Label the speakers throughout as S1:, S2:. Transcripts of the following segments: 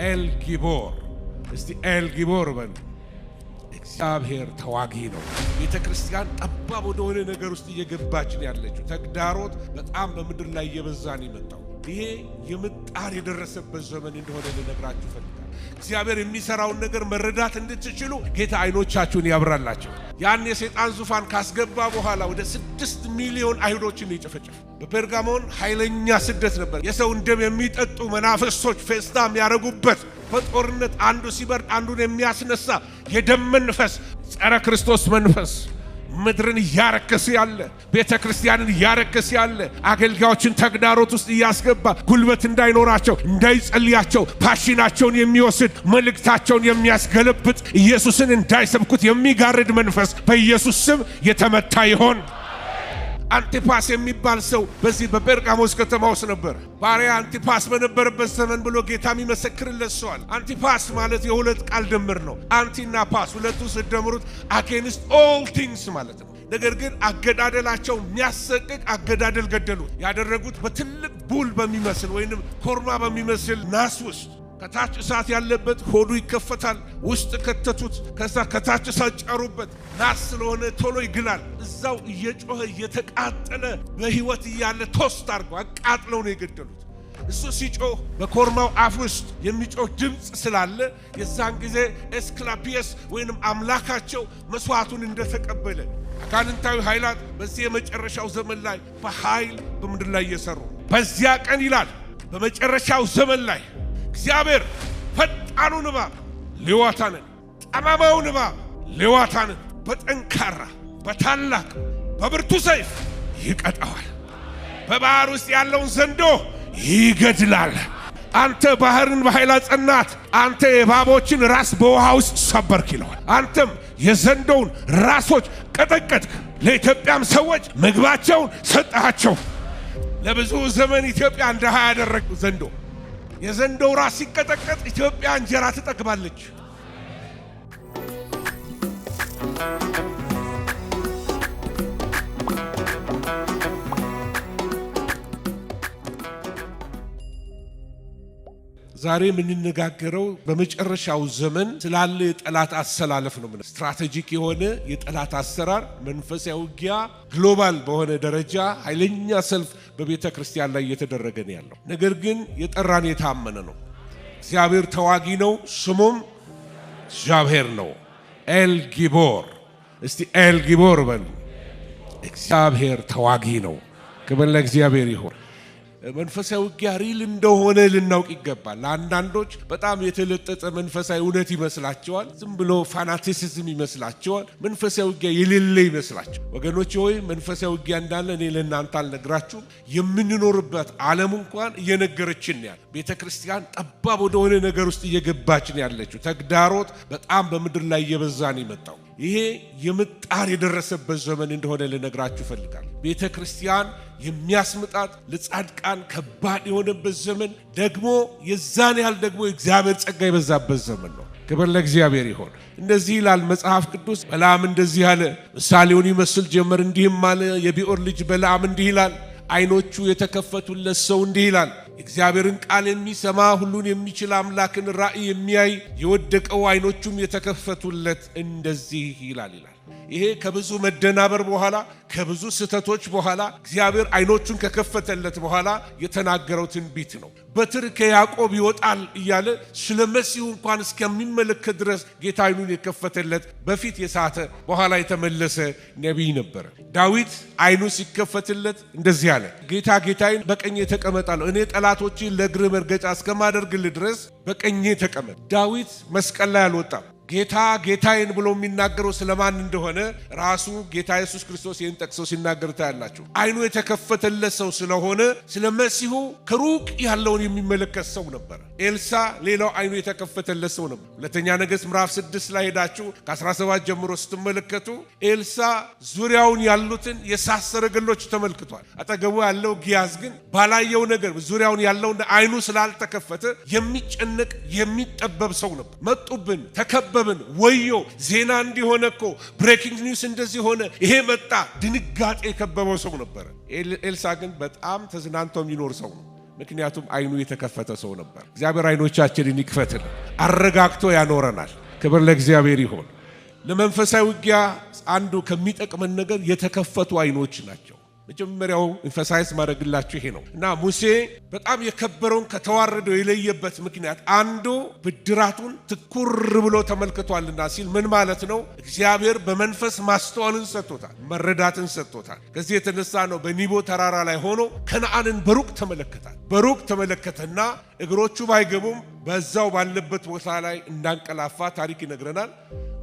S1: ኤልጊቦር እስቲ ኤልጊቦር በሉ። እግዚአብሔር ተዋጊ ነው። ቤተ ክርስቲያን ጠባብ ወደሆነ ነገር ውስጥ እየገባች ነው ያለችው። ተግዳሮት በጣም በምድር ላይ እየበዛን ይመጣው። ይሄ የምጣር የደረሰበት ዘመን እንደሆነ ልነግራችሁ ፈልጋለሁ። እግዚአብሔር የሚሰራውን ነገር መረዳት እንድትችሉ ጌታ አይኖቻችሁን ያብራላችሁ። ያን የሰይጣን ዙፋን ካስገባ በኋላ ወደ 6 ሚሊዮን አይሁዶችን ይጨፈጨፈ። በፔርጋሞን ኃይለኛ ስደት ነበር። የሰውን ደም የሚጠጡ መናፍስቶች ፌስታ የሚያረጉበት፣ በጦርነት አንዱ ሲበርድ አንዱን የሚያስነሳ የደም መንፈስ፣ ጸረ ክርስቶስ መንፈስ ምድርን ያረከሰ ያለ፣ ቤተ ክርስቲያንን ያረከሰ ያለ፣ አገልጋዮችን ተግዳሮት ውስጥ ያስገባ፣ ጉልበት እንዳይኖራቸው እንዳይጸልያቸው ፓሽናቸውን የሚወስድ መልእክታቸውን የሚያስገለብጥ፣ ኢየሱስን እንዳይሰብኩት የሚጋርድ መንፈስ በኢየሱስ ስም የተመታ ይሆን። አንቲፓስ የሚባል ሰው በዚህ በጴርጋሞስ ከተማ ውስጥ ነበር። ባሪያ አንቲፓስ በነበረበት ዘመን ብሎ ጌታ የሚመሰክርለት ሰዋል። አንቲፓስ ማለት የሁለት ቃል ድምር ነው። አንቲና ፓስ ሁለቱ ሲደምሩት አጌንስት ኦል ቲንግስ ማለት ነው። ነገር ግን አገዳደላቸው የሚያሰቅቅ አገዳደል ገደሉት። ያደረጉት በትልቅ ቡል በሚመስል ወይንም ኮርማ በሚመስል ናስ ውስጥ ከታች እሳት ያለበት ሆዱ ይከፈታል። ውስጥ ከተቱት። ከዛ ከታች እሳት ጫሩበት። ናስ ስለሆነ ቶሎ ይግላል። እዛው እየጮኸ እየተቃጠለ በህይወት እያለ ቶስት አድርገው አቃጥለው ነው የገደሉት። እሱ ሲጮህ በኮርማው አፍ ውስጥ የሚጮህ ድምፅ ስላለ የዛን ጊዜ ኤስክላፒየስ ወይንም አምላካቸው መስዋዕቱን እንደተቀበለ አጋንንታዊ ኃይላት በዚህ የመጨረሻው ዘመን ላይ በኃይል በምድር ላይ እየሰሩ በዚያ ቀን ይላል በመጨረሻው ዘመን ላይ እግዚአብሔር ፈጣኑን እባብ ሌዋታንን፣ ጠማማውን እባብ ሌዋታንን በጠንካራ በታላቅ በብርቱ ሰይፍ ይቀጣዋል። በባህር ውስጥ ያለውን ዘንዶ ይገድላል። አንተ ባህርን በኃይል አጸናት፣ አንተ የእባቦችን ራስ በውሃ ውስጥ ሰበርክ ይለዋል። አንተም የዘንዶውን ራሶች ቀጠቀጥክ፣ ለኢትዮጵያም ሰዎች ምግባቸውን ሰጣቸው። ለብዙ ዘመን ኢትዮጵያ እንደሃ ያደረገ ዘንዶ የዘንዶው ራስ ሲቀጠቀጥ ኢትዮጵያ እንጀራ ትጠግባለች። ዛሬ የምንነጋገረው በመጨረሻው ዘመን ስላለ የጠላት አሰላለፍ ነው። ስትራቴጂክ የሆነ የጠላት አሰራር፣ መንፈሳዊ ውጊያ፣ ግሎባል በሆነ ደረጃ ኃይለኛ ሰልፍ በቤተ ክርስቲያን ላይ እየተደረገ ነው ያለው። ነገር ግን የጠራን የታመነ ነው። እግዚአብሔር ተዋጊ ነው፣ ስሙም እግዚአብሔር ነው። ኤልጊቦር እስቲ ኤልጊቦር በሉ። እግዚአብሔር ተዋጊ ነው። ክብር ለእግዚአብሔር ይሁን። መንፈሳዊ ውጊያ ሪል እንደሆነ ልናውቅ ይገባል። ለአንዳንዶች በጣም የተለጠጠ መንፈሳዊ እውነት ይመስላቸዋል። ዝም ብሎ ፋናቲሲዝም ይመስላቸዋል። መንፈሳዊ ውጊያ የሌለ ይመስላቸው። ወገኖች ሆይ መንፈሳዊ ውጊያ እንዳለ እኔ ለእናንተ አልነግራችሁም። የምንኖርበት ዓለም እንኳን እየነገረችን ያለ ቤተ ክርስቲያን ጠባብ ወደሆነ ነገር ውስጥ እየገባች ነው ያለችው። ተግዳሮት በጣም በምድር ላይ እየበዛን ይመጣው። ይሄ የምጣር የደረሰበት ዘመን እንደሆነ ልነግራችሁ ፈልጋለሁ። ቤተ ክርስቲያን የሚያስምጣት ለጻድቃን ከባድ የሆነበት ዘመን፣ ደግሞ የዛን ያህል ደግሞ እግዚአብሔር ጸጋ የበዛበት ዘመን ነው። ክብር ለእግዚአብሔር ይሁን። እንደዚህ ይላል መጽሐፍ ቅዱስ። በለዓም እንደዚህ አለ፣ ምሳሌውን ይመስል ጀመር እንዲህም አለ። የቢዖር ልጅ በለዓም እንዲህ ይላል፣ አይኖቹ የተከፈቱለት ሰው እንዲህ ይላል፣ እግዚአብሔርን ቃል የሚሰማ ሁሉን የሚችል አምላክን ራእይ የሚያይ የወደቀው አይኖቹም የተከፈቱለት እንደዚህ ይላል። ይሄ ከብዙ መደናበር በኋላ ከብዙ ስህተቶች በኋላ እግዚአብሔር አይኖቹን ከከፈተለት በኋላ የተናገረው ትንቢት ነው። በትር ከያዕቆብ ይወጣል እያለ ስለ መሲሁ እንኳን እስከሚመለከት ድረስ ጌታ አይኑን የከፈተለት በፊት የሳተ በኋላ የተመለሰ ነቢይ ነበር። ዳዊት አይኑ ሲከፈትለት እንደዚህ አለ፣ ጌታ ጌታዬን በቀኜ ተቀመጣለሁ፣ እኔ ጠላቶችን ለእግር መርገጫ እስከማደርግልህ ድረስ በቀኜ ተቀመጥ። ዳዊት መስቀል ላይ አልወጣም። ጌታ ጌታዬን ብሎ የሚናገረው ስለማን እንደሆነ ራሱ ጌታ ኢየሱስ ክርስቶስ ይህን ጠቅሶ ሲናገር ታያላችሁ። አይኑ የተከፈተለት ሰው ስለሆነ ስለ መሲሁ ከሩቅ ያለውን የሚመለከት ሰው ነበር። ኤልሳ ሌላው አይኑ የተከፈተለት ሰው ነበር። ሁለተኛ ነገሥት ምዕራፍ 6 ላይ ሄዳችሁ ከ17 ጀምሮ ስትመለከቱ ኤልሳ ዙሪያውን ያሉትን የሳት ሰረገሎች ተመልክቷል። አጠገቡ ያለው ጊያዝ ግን ባላየው ነገር ዙሪያውን ያለው አይኑ ስላልተከፈተ የሚጨነቅ የሚጠበብ ሰው ነበር። መጡብን፣ ተከበብን፣ ወዮ ዜና እንዲሆነ እኮ ብሬኪንግ ኒውስ እንደዚህ ሆነ፣ ይሄ መጣ፣ ድንጋጤ የከበበው ሰው ነበር። ኤልሳ ግን በጣም ተዝናንቶ የሚኖር ሰው ነው። ምክንያቱም አይኑ የተከፈተ ሰው ነበር። እግዚአብሔር አይኖቻችንን ይክፈትልን፣ አረጋግቶ ያኖረናል። ክብር ለእግዚአብሔር ይሁን። ለመንፈሳዊ ውጊያ አንዱ ከሚጠቅመን ነገር የተከፈቱ አይኖች ናቸው። መጀመሪያው ኢንፈሳይዝ ማድረግላችሁ ይሄ ነው እና ሙሴ በጣም የከበረውን ከተዋረደው የለየበት ምክንያት አንዱ ብድራቱን ትኩር ብሎ ተመልክቷልና ሲል ምን ማለት ነው? እግዚአብሔር በመንፈስ ማስተዋልን ሰጥቶታል፣ መረዳትን ሰጥቶታል። ከዚህ የተነሳ ነው በኒቦ ተራራ ላይ ሆኖ ከነዓንን በሩቅ ተመለከታል። በሩቅ ተመለከተና እግሮቹ ባይገቡም በዛው ባለበት ቦታ ላይ እንዳንቀላፋ ታሪክ ይነግረናል።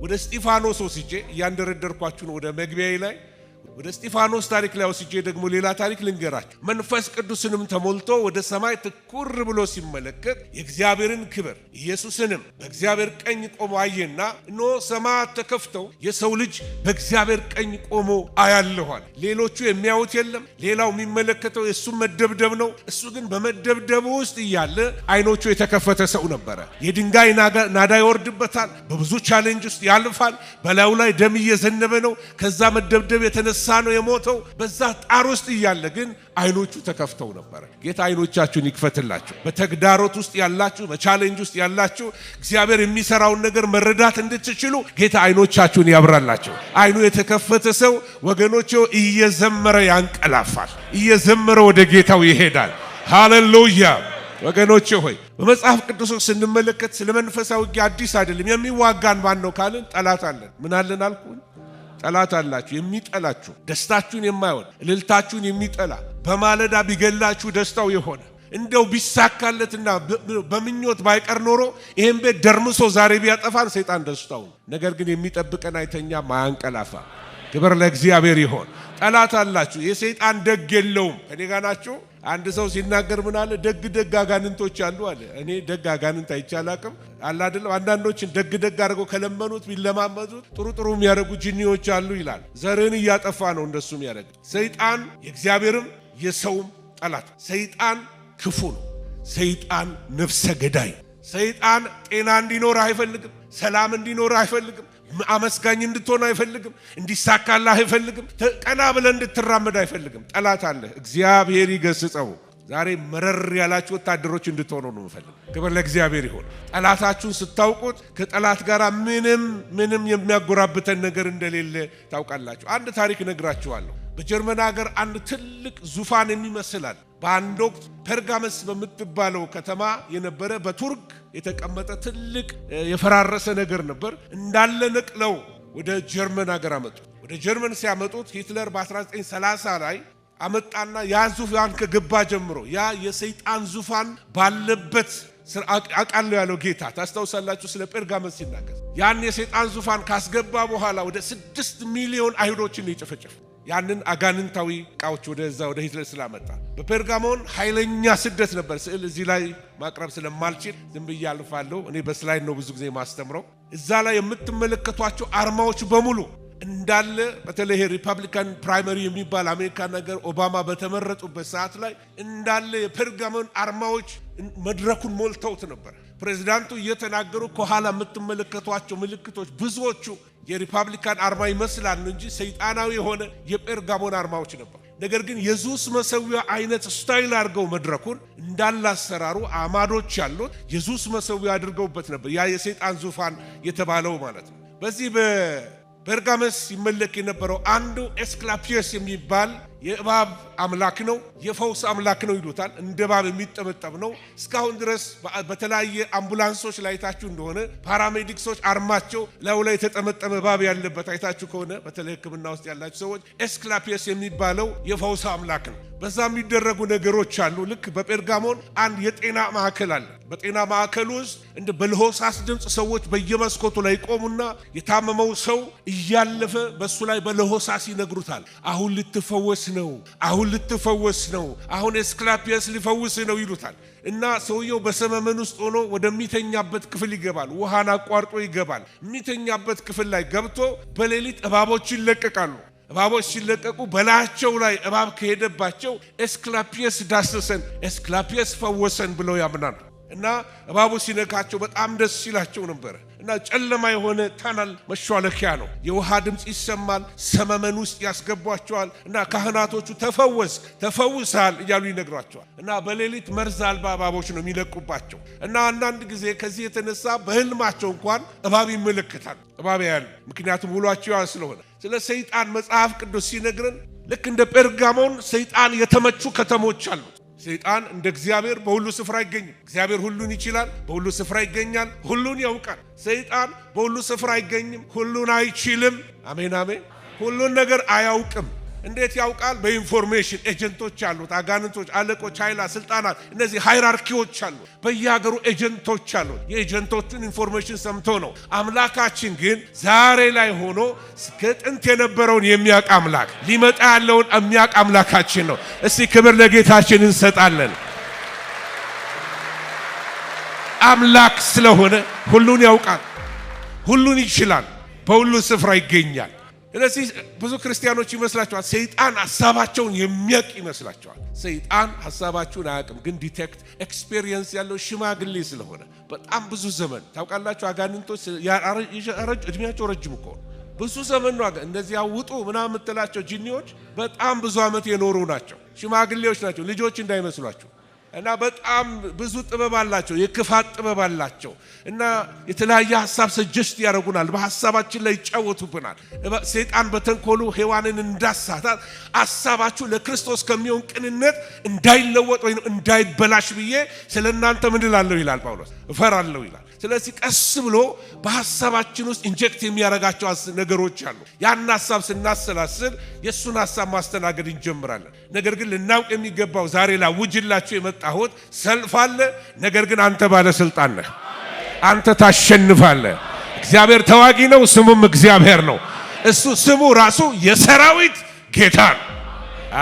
S1: ወደ እስጢፋኖስ ወስጄ እያንደረደርኳችሁ ነው ወደ መግቢያዬ ላይ ወደ እስጢፋኖስ ታሪክ ላይ ወስጄ ደግሞ ሌላ ታሪክ ልንገራችሁ። መንፈስ ቅዱስንም ተሞልቶ ወደ ሰማይ ትኩር ብሎ ሲመለከት የእግዚአብሔርን ክብር ኢየሱስንም በእግዚአብሔር ቀኝ ቆሞ አየና እነሆ ሰማያት ተከፍተው የሰው ልጅ በእግዚአብሔር ቀኝ ቆሞ አያለኋል። ሌሎቹ የሚያዩት የለም። ሌላው የሚመለከተው የእሱም መደብደብ ነው። እሱ ግን በመደብደቡ ውስጥ እያለ አይኖቹ የተከፈተ ሰው ነበረ። የድንጋይ ናዳ ይወርድበታል። በብዙ ቻሌንጅ ውስጥ ያልፋል። በላዩ ላይ ደም እየዘነበ ነው። ከዛ መደብደብ የተነሳ ነው የሞተው። በዛ ጣር ውስጥ እያለ ግን አይኖቹ ተከፍተው ነበር። ጌታ አይኖቻችሁን ይክፈትላችሁ። በተግዳሮት ውስጥ ያላችሁ፣ በቻሌንጅ ውስጥ ያላችሁ እግዚአብሔር የሚሰራውን ነገር መረዳት እንድትችሉ ጌታ አይኖቻችሁን ያብራላችሁ። አይኑ የተከፈተ ሰው ወገኖቹ እየዘመረ ያንቀላፋል፣ እየዘመረ ወደ ጌታው ይሄዳል። ሃሌሉያ! ወገኖቼ ሆይ በመጽሐፍ ቅዱስ ስንመለከት ስለ መንፈሳዊ ውጊያ አዲስ አይደለም። የሚዋጋን ማን ነው ካልን ጠላት አለን። ምን አለን አልኩኝ? ጠላት አላችሁ። የሚጠላችሁ ደስታችሁን የማይሆን እልልታችሁን የሚጠላ በማለዳ ቢገላችሁ ደስታው የሆነ እንደው ቢሳካለትና በምኞት ባይቀር ኖሮ ይሄን ቤት ደርምሶ ዛሬ ቢያጠፋን ሰይጣን ደስታው። ነገር ግን የሚጠብቀን አይተኛ ማያንቀላፋ። ክብር ለእግዚአብሔር ይሆን። ጠላት አላችሁ። የሰይጣን ደግ የለውም። እኔ ጋር ናችሁ። አንድ ሰው ሲናገር ምን አለ? ደግ አጋንንቶች አሉ አለ። እኔ ደግ አጋንንት አይቻላቅም አለ አይደለም። አንዳንዶችን ደግ አድርገው ከለመኑት ቢለማመዱት ጥሩ የሚያደርጉ ጂኒዎች አሉ ይላል። ዘርን እያጠፋ ነው እንደሱ የሚያደርግ ሰይጣን። የእግዚአብሔርም የሰውም ጠላት። ሰይጣን ክፉ ነው። ሰይጣን ነፍሰ ገዳይ። ሰይጣን ጤና እንዲኖር አይፈልግም። ሰላም እንዲኖር አይፈልግም። አመስጋኝ እንድትሆን አይፈልግም። እንዲሳካልህ አይፈልግም። ቀና ብለህ እንድትራመድ አይፈልግም። ጠላት አለ። እግዚአብሔር ይገስጸው። ዛሬ መረር ያላችሁ ወታደሮች እንድትሆኑ ነው የምፈልግ። ክብር ለእግዚአብሔር ይሁን። ጠላታችሁን ስታውቁት ከጠላት ጋር ምንም የሚያጎራብተን ነገር እንደሌለ ታውቃላችሁ። አንድ ታሪክ ነግራችኋለሁ። በጀርመን ሀገር አንድ ትልቅ ዙፋን የሚመስላል በአንድ ወቅት ፐርጋመስ በምትባለው ከተማ የነበረ በቱርክ የተቀመጠ ትልቅ የፈራረሰ ነገር ነበር። እንዳለ ነቅለው ወደ ጀርመን ሀገር አመጡ። ወደ ጀርመን ሲያመጡት ሂትለር በ1930 ላይ አመጣና ያ ዙፋን ከገባ ጀምሮ ያ የሰይጣን ዙፋን ባለበት አቃለው ያለው ጌታ ታስታውሳላችሁ። ስለ ጴርጋመስ ሲናገር ያን የሰይጣን ዙፋን ካስገባ በኋላ ወደ 6 ሚሊዮን አይሁዶችን ይጨፈጨፈ። ያንን አጋንንታዊ ቃዎች ወደዛ ወደ ሂትለር ስላመጣ በፔርጋሞን ኃይለኛ ስደት ነበር። ስዕል እዚህ ላይ ማቅረብ ስለማልችል ዝም ብዬ አልፋለሁ። እኔ በስላይድ ነው ብዙ ጊዜ ማስተምረው። እዛ ላይ የምትመለከቷቸው አርማዎች በሙሉ እንዳለ በተለይ ሪፐብሊካን ፕራይመሪ የሚባል አሜሪካ ነገር ኦባማ በተመረጡበት ሰዓት ላይ እንዳለ የፔርጋሞን አርማዎች መድረኩን ሞልተውት ነበር። ፕሬዝዳንቱ እየተናገሩ ከኋላ የምትመለከቷቸው ምልክቶች ብዙዎቹ የሪፐብሊካን አርማ ይመስላል እንጂ ሰይጣናዊ የሆነ የጴርጋሞን አርማዎች ነበር። ነገር ግን የዙስ መሰዊያ አይነት ስታይል አድርገው መድረኩን እንዳለ አሰራሩ አማዶች ያሉት የዙስ መሰዊያ አድርገውበት ነበር። ያ የሰይጣን ዙፋን የተባለው ማለት ነው። በዚህ በጴርጋመስ ይመለክ የነበረው አንዱ ኤስክላፒየስ የሚባል የእባብ አምላክ ነው። የፈውስ አምላክ ነው ይሉታል። እንደ እባብ የሚጠመጠም ነው። እስካሁን ድረስ በተለያየ አምቡላንሶች ላይ አይታችሁ እንደሆነ ፓራሜዲክሶች አርማቸው ላዩ ላይ የተጠመጠመ እባብ ያለበት አይታችሁ ከሆነ በተለይ ሕክምና ውስጥ ያላችሁ ሰዎች ኤስክላፒየስ የሚባለው የፈውስ አምላክ ነው። በዛ የሚደረጉ ነገሮች አሉ። ልክ በጴርጋሞን አንድ የጤና ማዕከል አለ። በጤና ማዕከል ውስጥ እንደ በለሆሳስ ድምፅ ሰዎች በየመስኮቱ ላይ ቆሙና የታመመው ሰው እያለፈ በሱ ላይ በለሆሳስ ይነግሩታል። አሁን ልትፈወስ ነው፣ አሁን ልትፈወስ ነው፣ አሁን ኤስክላፒየስ ሊፈውስ ነው ይሉታል። እና ሰውየው በሰመመን ውስጥ ሆኖ ወደሚተኛበት ክፍል ይገባል። ውሃን አቋርጦ ይገባል። የሚተኛበት ክፍል ላይ ገብቶ በሌሊት እባቦች ይለቀቃሉ። እባቦች ሲለቀቁ በላያቸው ላይ እባብ ከሄደባቸው ኤስክላፒየስ ዳሰሰን፣ ኤስክላፒየስ ፈወሰን ብለው ያምናሉ። እና እባቡ ሲነካቸው በጣም ደስ ይላቸው ነበር። እና ጨለማ የሆነ ታናል መሿለኪያ ነው። የውሃ ድምጽ ይሰማል፣ ሰመመን ውስጥ ያስገቧቸዋል። እና ካህናቶቹ ተፈውሳል እያሉ ይነግሯቸዋል። እና በሌሊት መርዝ አልባ እባቦች ነው የሚለቁባቸው። እና አንዳንድ ጊዜ ከዚህ የተነሳ በህልማቸው እንኳን እባብ ይመለከታል፣ እባብ ያያሉ። ምክንያቱም ውሏቸው ያ ስለሆነ። ስለ ሰይጣን መጽሐፍ ቅዱስ ሲነግረን ልክ እንደ ጴርጋሞን ሰይጣን የተመቹ ከተሞች አሉ። ሰይጣን እንደ እግዚአብሔር በሁሉ ስፍራ አይገኝም። እግዚአብሔር ሁሉን ይችላል፣ በሁሉ ስፍራ ይገኛል፣ ሁሉን ያውቃል። ሰይጣን በሁሉ ስፍራ አይገኝም፣ ሁሉን አይችልም። አሜን አሜን። ሁሉን ነገር አያውቅም። እንዴት ያውቃል? በኢንፎርሜሽን ኤጀንቶች አሉት፣ አጋንንቶች፣ አለቆች፣ ኃይላት፣ ስልጣናት፣ እነዚህ ሃይራርኪዎች አሉ። በየሀገሩ ኤጀንቶች አሉ። የኤጀንቶቹን ኢንፎርሜሽን ሰምቶ ነው። አምላካችን ግን ዛሬ ላይ ሆኖ እስከ ጥንት የነበረውን የሚያውቅ አምላክ፣ ሊመጣ ያለውን የሚያውቅ አምላካችን ነው። እስቲ ክብር ለጌታችን እንሰጣለን። አምላክ ስለሆነ ሁሉን ያውቃል፣ ሁሉን ይችላል፣ በሁሉ ስፍራ ይገኛል። ስለዚህ ብዙ ክርስቲያኖች ይመስላቸዋል ሰይጣን ሐሳባቸውን የሚያውቅ ይመስላቸዋል። ሰይጣን ሐሳባቸውን አያውቅም፣ ግን ዲቴክት ኤክስፒሪየንስ ያለው ሽማግሌ ስለሆነ በጣም ብዙ ዘመን ታውቃላችሁ። አጋንንቶች እድሜያቸው ረጅም እኮ ብዙ ዘመን ነው። እንደዚህ አውጡ ምናምን የምትላቸው ጂኒዎች በጣም ብዙ ዓመት የኖሩ ናቸው። ሽማግሌዎች ናቸው፣ ልጆች እንዳይመስሏችሁ። እና በጣም ብዙ ጥበብ አላቸው፣ የክፋት ጥበብ አላቸው። እና የተለያየ ሐሳብ ሰጀስት ያደርጉናል፣ በሐሳባችን ላይ ይጫወቱብናል። ሰይጣን በተንኮሉ ሔዋንን እንዳሳታት ሐሳባችሁ ለክርስቶስ ከሚሆን ቅንነት እንዳይለወጥ ወይ እንዳይበላሽ ብዬ ስለናንተ ምን እላለሁ ይላል ጳውሎስ፣ እፈራለሁ ይላል። ስለዚህ ቀስ ብሎ በሐሳባችን ውስጥ ኢንጀክት የሚያረጋቸው ነገሮች አሉ። ያን ሐሳብ ስናሰላስል የሱን ሐሳብ ማስተናገድ እንጀምራለን። ነገር ግን ልናውቅ የሚገባው ዛሬ ላውጅላችሁ የመጣሁት ሰልፍ አለ። ነገር ግን አንተ ባለስልጣን ነህ፣ አንተ ታሸንፋለህ። እግዚአብሔር ተዋጊ ነው፣ ስሙም እግዚአብሔር ነው። እሱ ስሙ ራሱ የሰራዊት ጌታ ነው።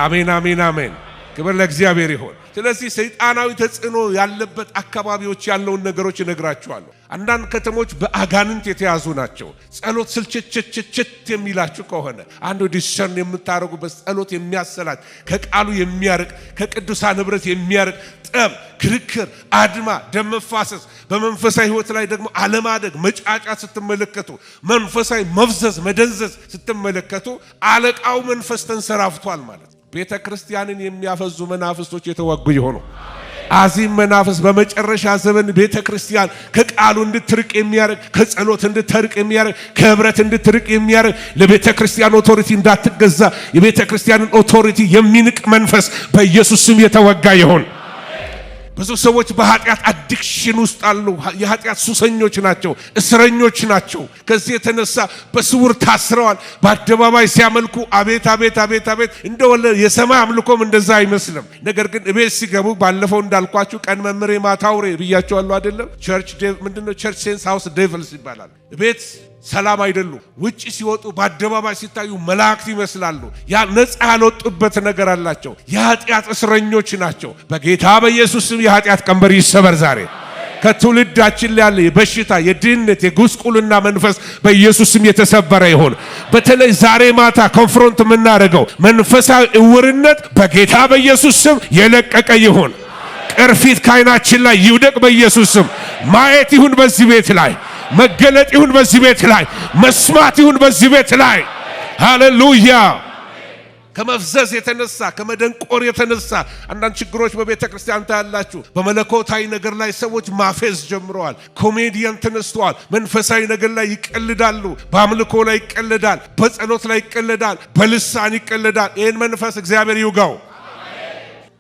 S1: አሜን አሜን አሜን። ክብር ለእግዚአብሔር ይሁን። ስለዚህ ሰይጣናዊ ተጽዕኖ ያለበት አካባቢዎች ያለውን ነገሮች እነግራችኋለሁ። አንዳንድ ከተሞች በአጋንንት የተያዙ ናቸው። ጸሎት ስልችችችችት የሚላችሁ ከሆነ አንዱ ዲሰርን የምታረጉበት ጸሎት የሚያሰላች ከቃሉ የሚያርቅ ከቅዱሳን ህብረት የሚያርቅ ጠብ፣ ክርክር፣ አድማ፣ ደም መፋሰስ፣ በመንፈሳዊ ህይወት ላይ ደግሞ አለማደግ፣ መጫጫት ስትመለከቱ፣ መንፈሳዊ መፍዘዝ፣ መደንዘዝ ስትመለከቱ አለቃው መንፈስ ተንሰራፍቷል ማለት። ቤተ ክርስቲያንን የሚያፈዙ መናፍስቶች የተወጉ ይሆኑ። አዚም መናፍስ በመጨረሻ ዘመን ቤተ ክርስቲያን ከቃሉ እንድትርቅ የሚያርቅ፣ ከጸሎት እንድትርቅ የሚያርቅ፣ ከህብረት እንድትርቅ የሚያርቅ፣ ለቤተ ክርስቲያን ኦቶሪቲ እንዳትገዛ የቤተ ክርስቲያንን ኦቶሪቲ የሚንቅ መንፈስ በኢየሱስ ስም የተወጋ ይሆን። ብዙ ሰዎች በኃጢአት አዲክሽን ውስጥ አሉ። የኃጢአት ሱሰኞች ናቸው፣ እስረኞች ናቸው። ከዚህ የተነሳ በስውር ታስረዋል። በአደባባይ ሲያመልኩ አቤት አቤት አቤት አቤት እንደወለ የሰማይ አምልኮም እንደዛ አይመስልም። ነገር ግን እቤት ሲገቡ ባለፈው እንዳልኳችሁ ቀን መምሬ ማታውሬ ብያቸዋለሁ አይደለም? ምንድነው ቸርች ሴንስ ሃውስ ዴቭልስ ይባላል። ቤት ሰላም አይደሉም። ውጪ ሲወጡ በአደባባይ ሲታዩ መላእክት ይመስላሉ። ያ ነፃ ያልወጡበት ነገር አላቸው። የኃጢአት እስረኞች ናቸው። በጌታ በኢየሱስ ስም የኃጢአት ቀንበር ይሰበር ዛሬ። ከትውልዳችን ላይ ያለ የበሽታ፣ የድህነት፣ የጉስቁልና መንፈስ በኢየሱስ ስም የተሰበረ ይሁን። በተለይ ዛሬ ማታ ኮንፍሮንት የምናደርገው መንፈሳዊ እውርነት በጌታ በኢየሱስ ስም የለቀቀ ይሁን። ቅርፊት ከዓይናችን ላይ ይውደቅ በኢየሱስ ስም። ማየት ይሁን በዚህ ቤት ላይ፣ መገለጥ ይሁን በዚህ ቤት ላይ፣ መስማት ይሁን በዚህ ቤት ላይ። ሃሌሉያ። ከመፍዘዝ የተነሳ ከመደንቆር የተነሳ አንዳንድ ችግሮች በቤተ ክርስቲያን ታያላችሁ። በመለኮታዊ ነገር ላይ ሰዎች ማፌዝ ጀምረዋል። ኮሜዲያን ተነስተዋል። መንፈሳዊ ነገር ላይ ይቀልዳሉ። በአምልኮ ላይ ይቀልዳል፣ በጸሎት ላይ ይቀልዳል፣ በልሳን ይቀልዳል። ይህን መንፈስ እግዚአብሔር ይውጋው።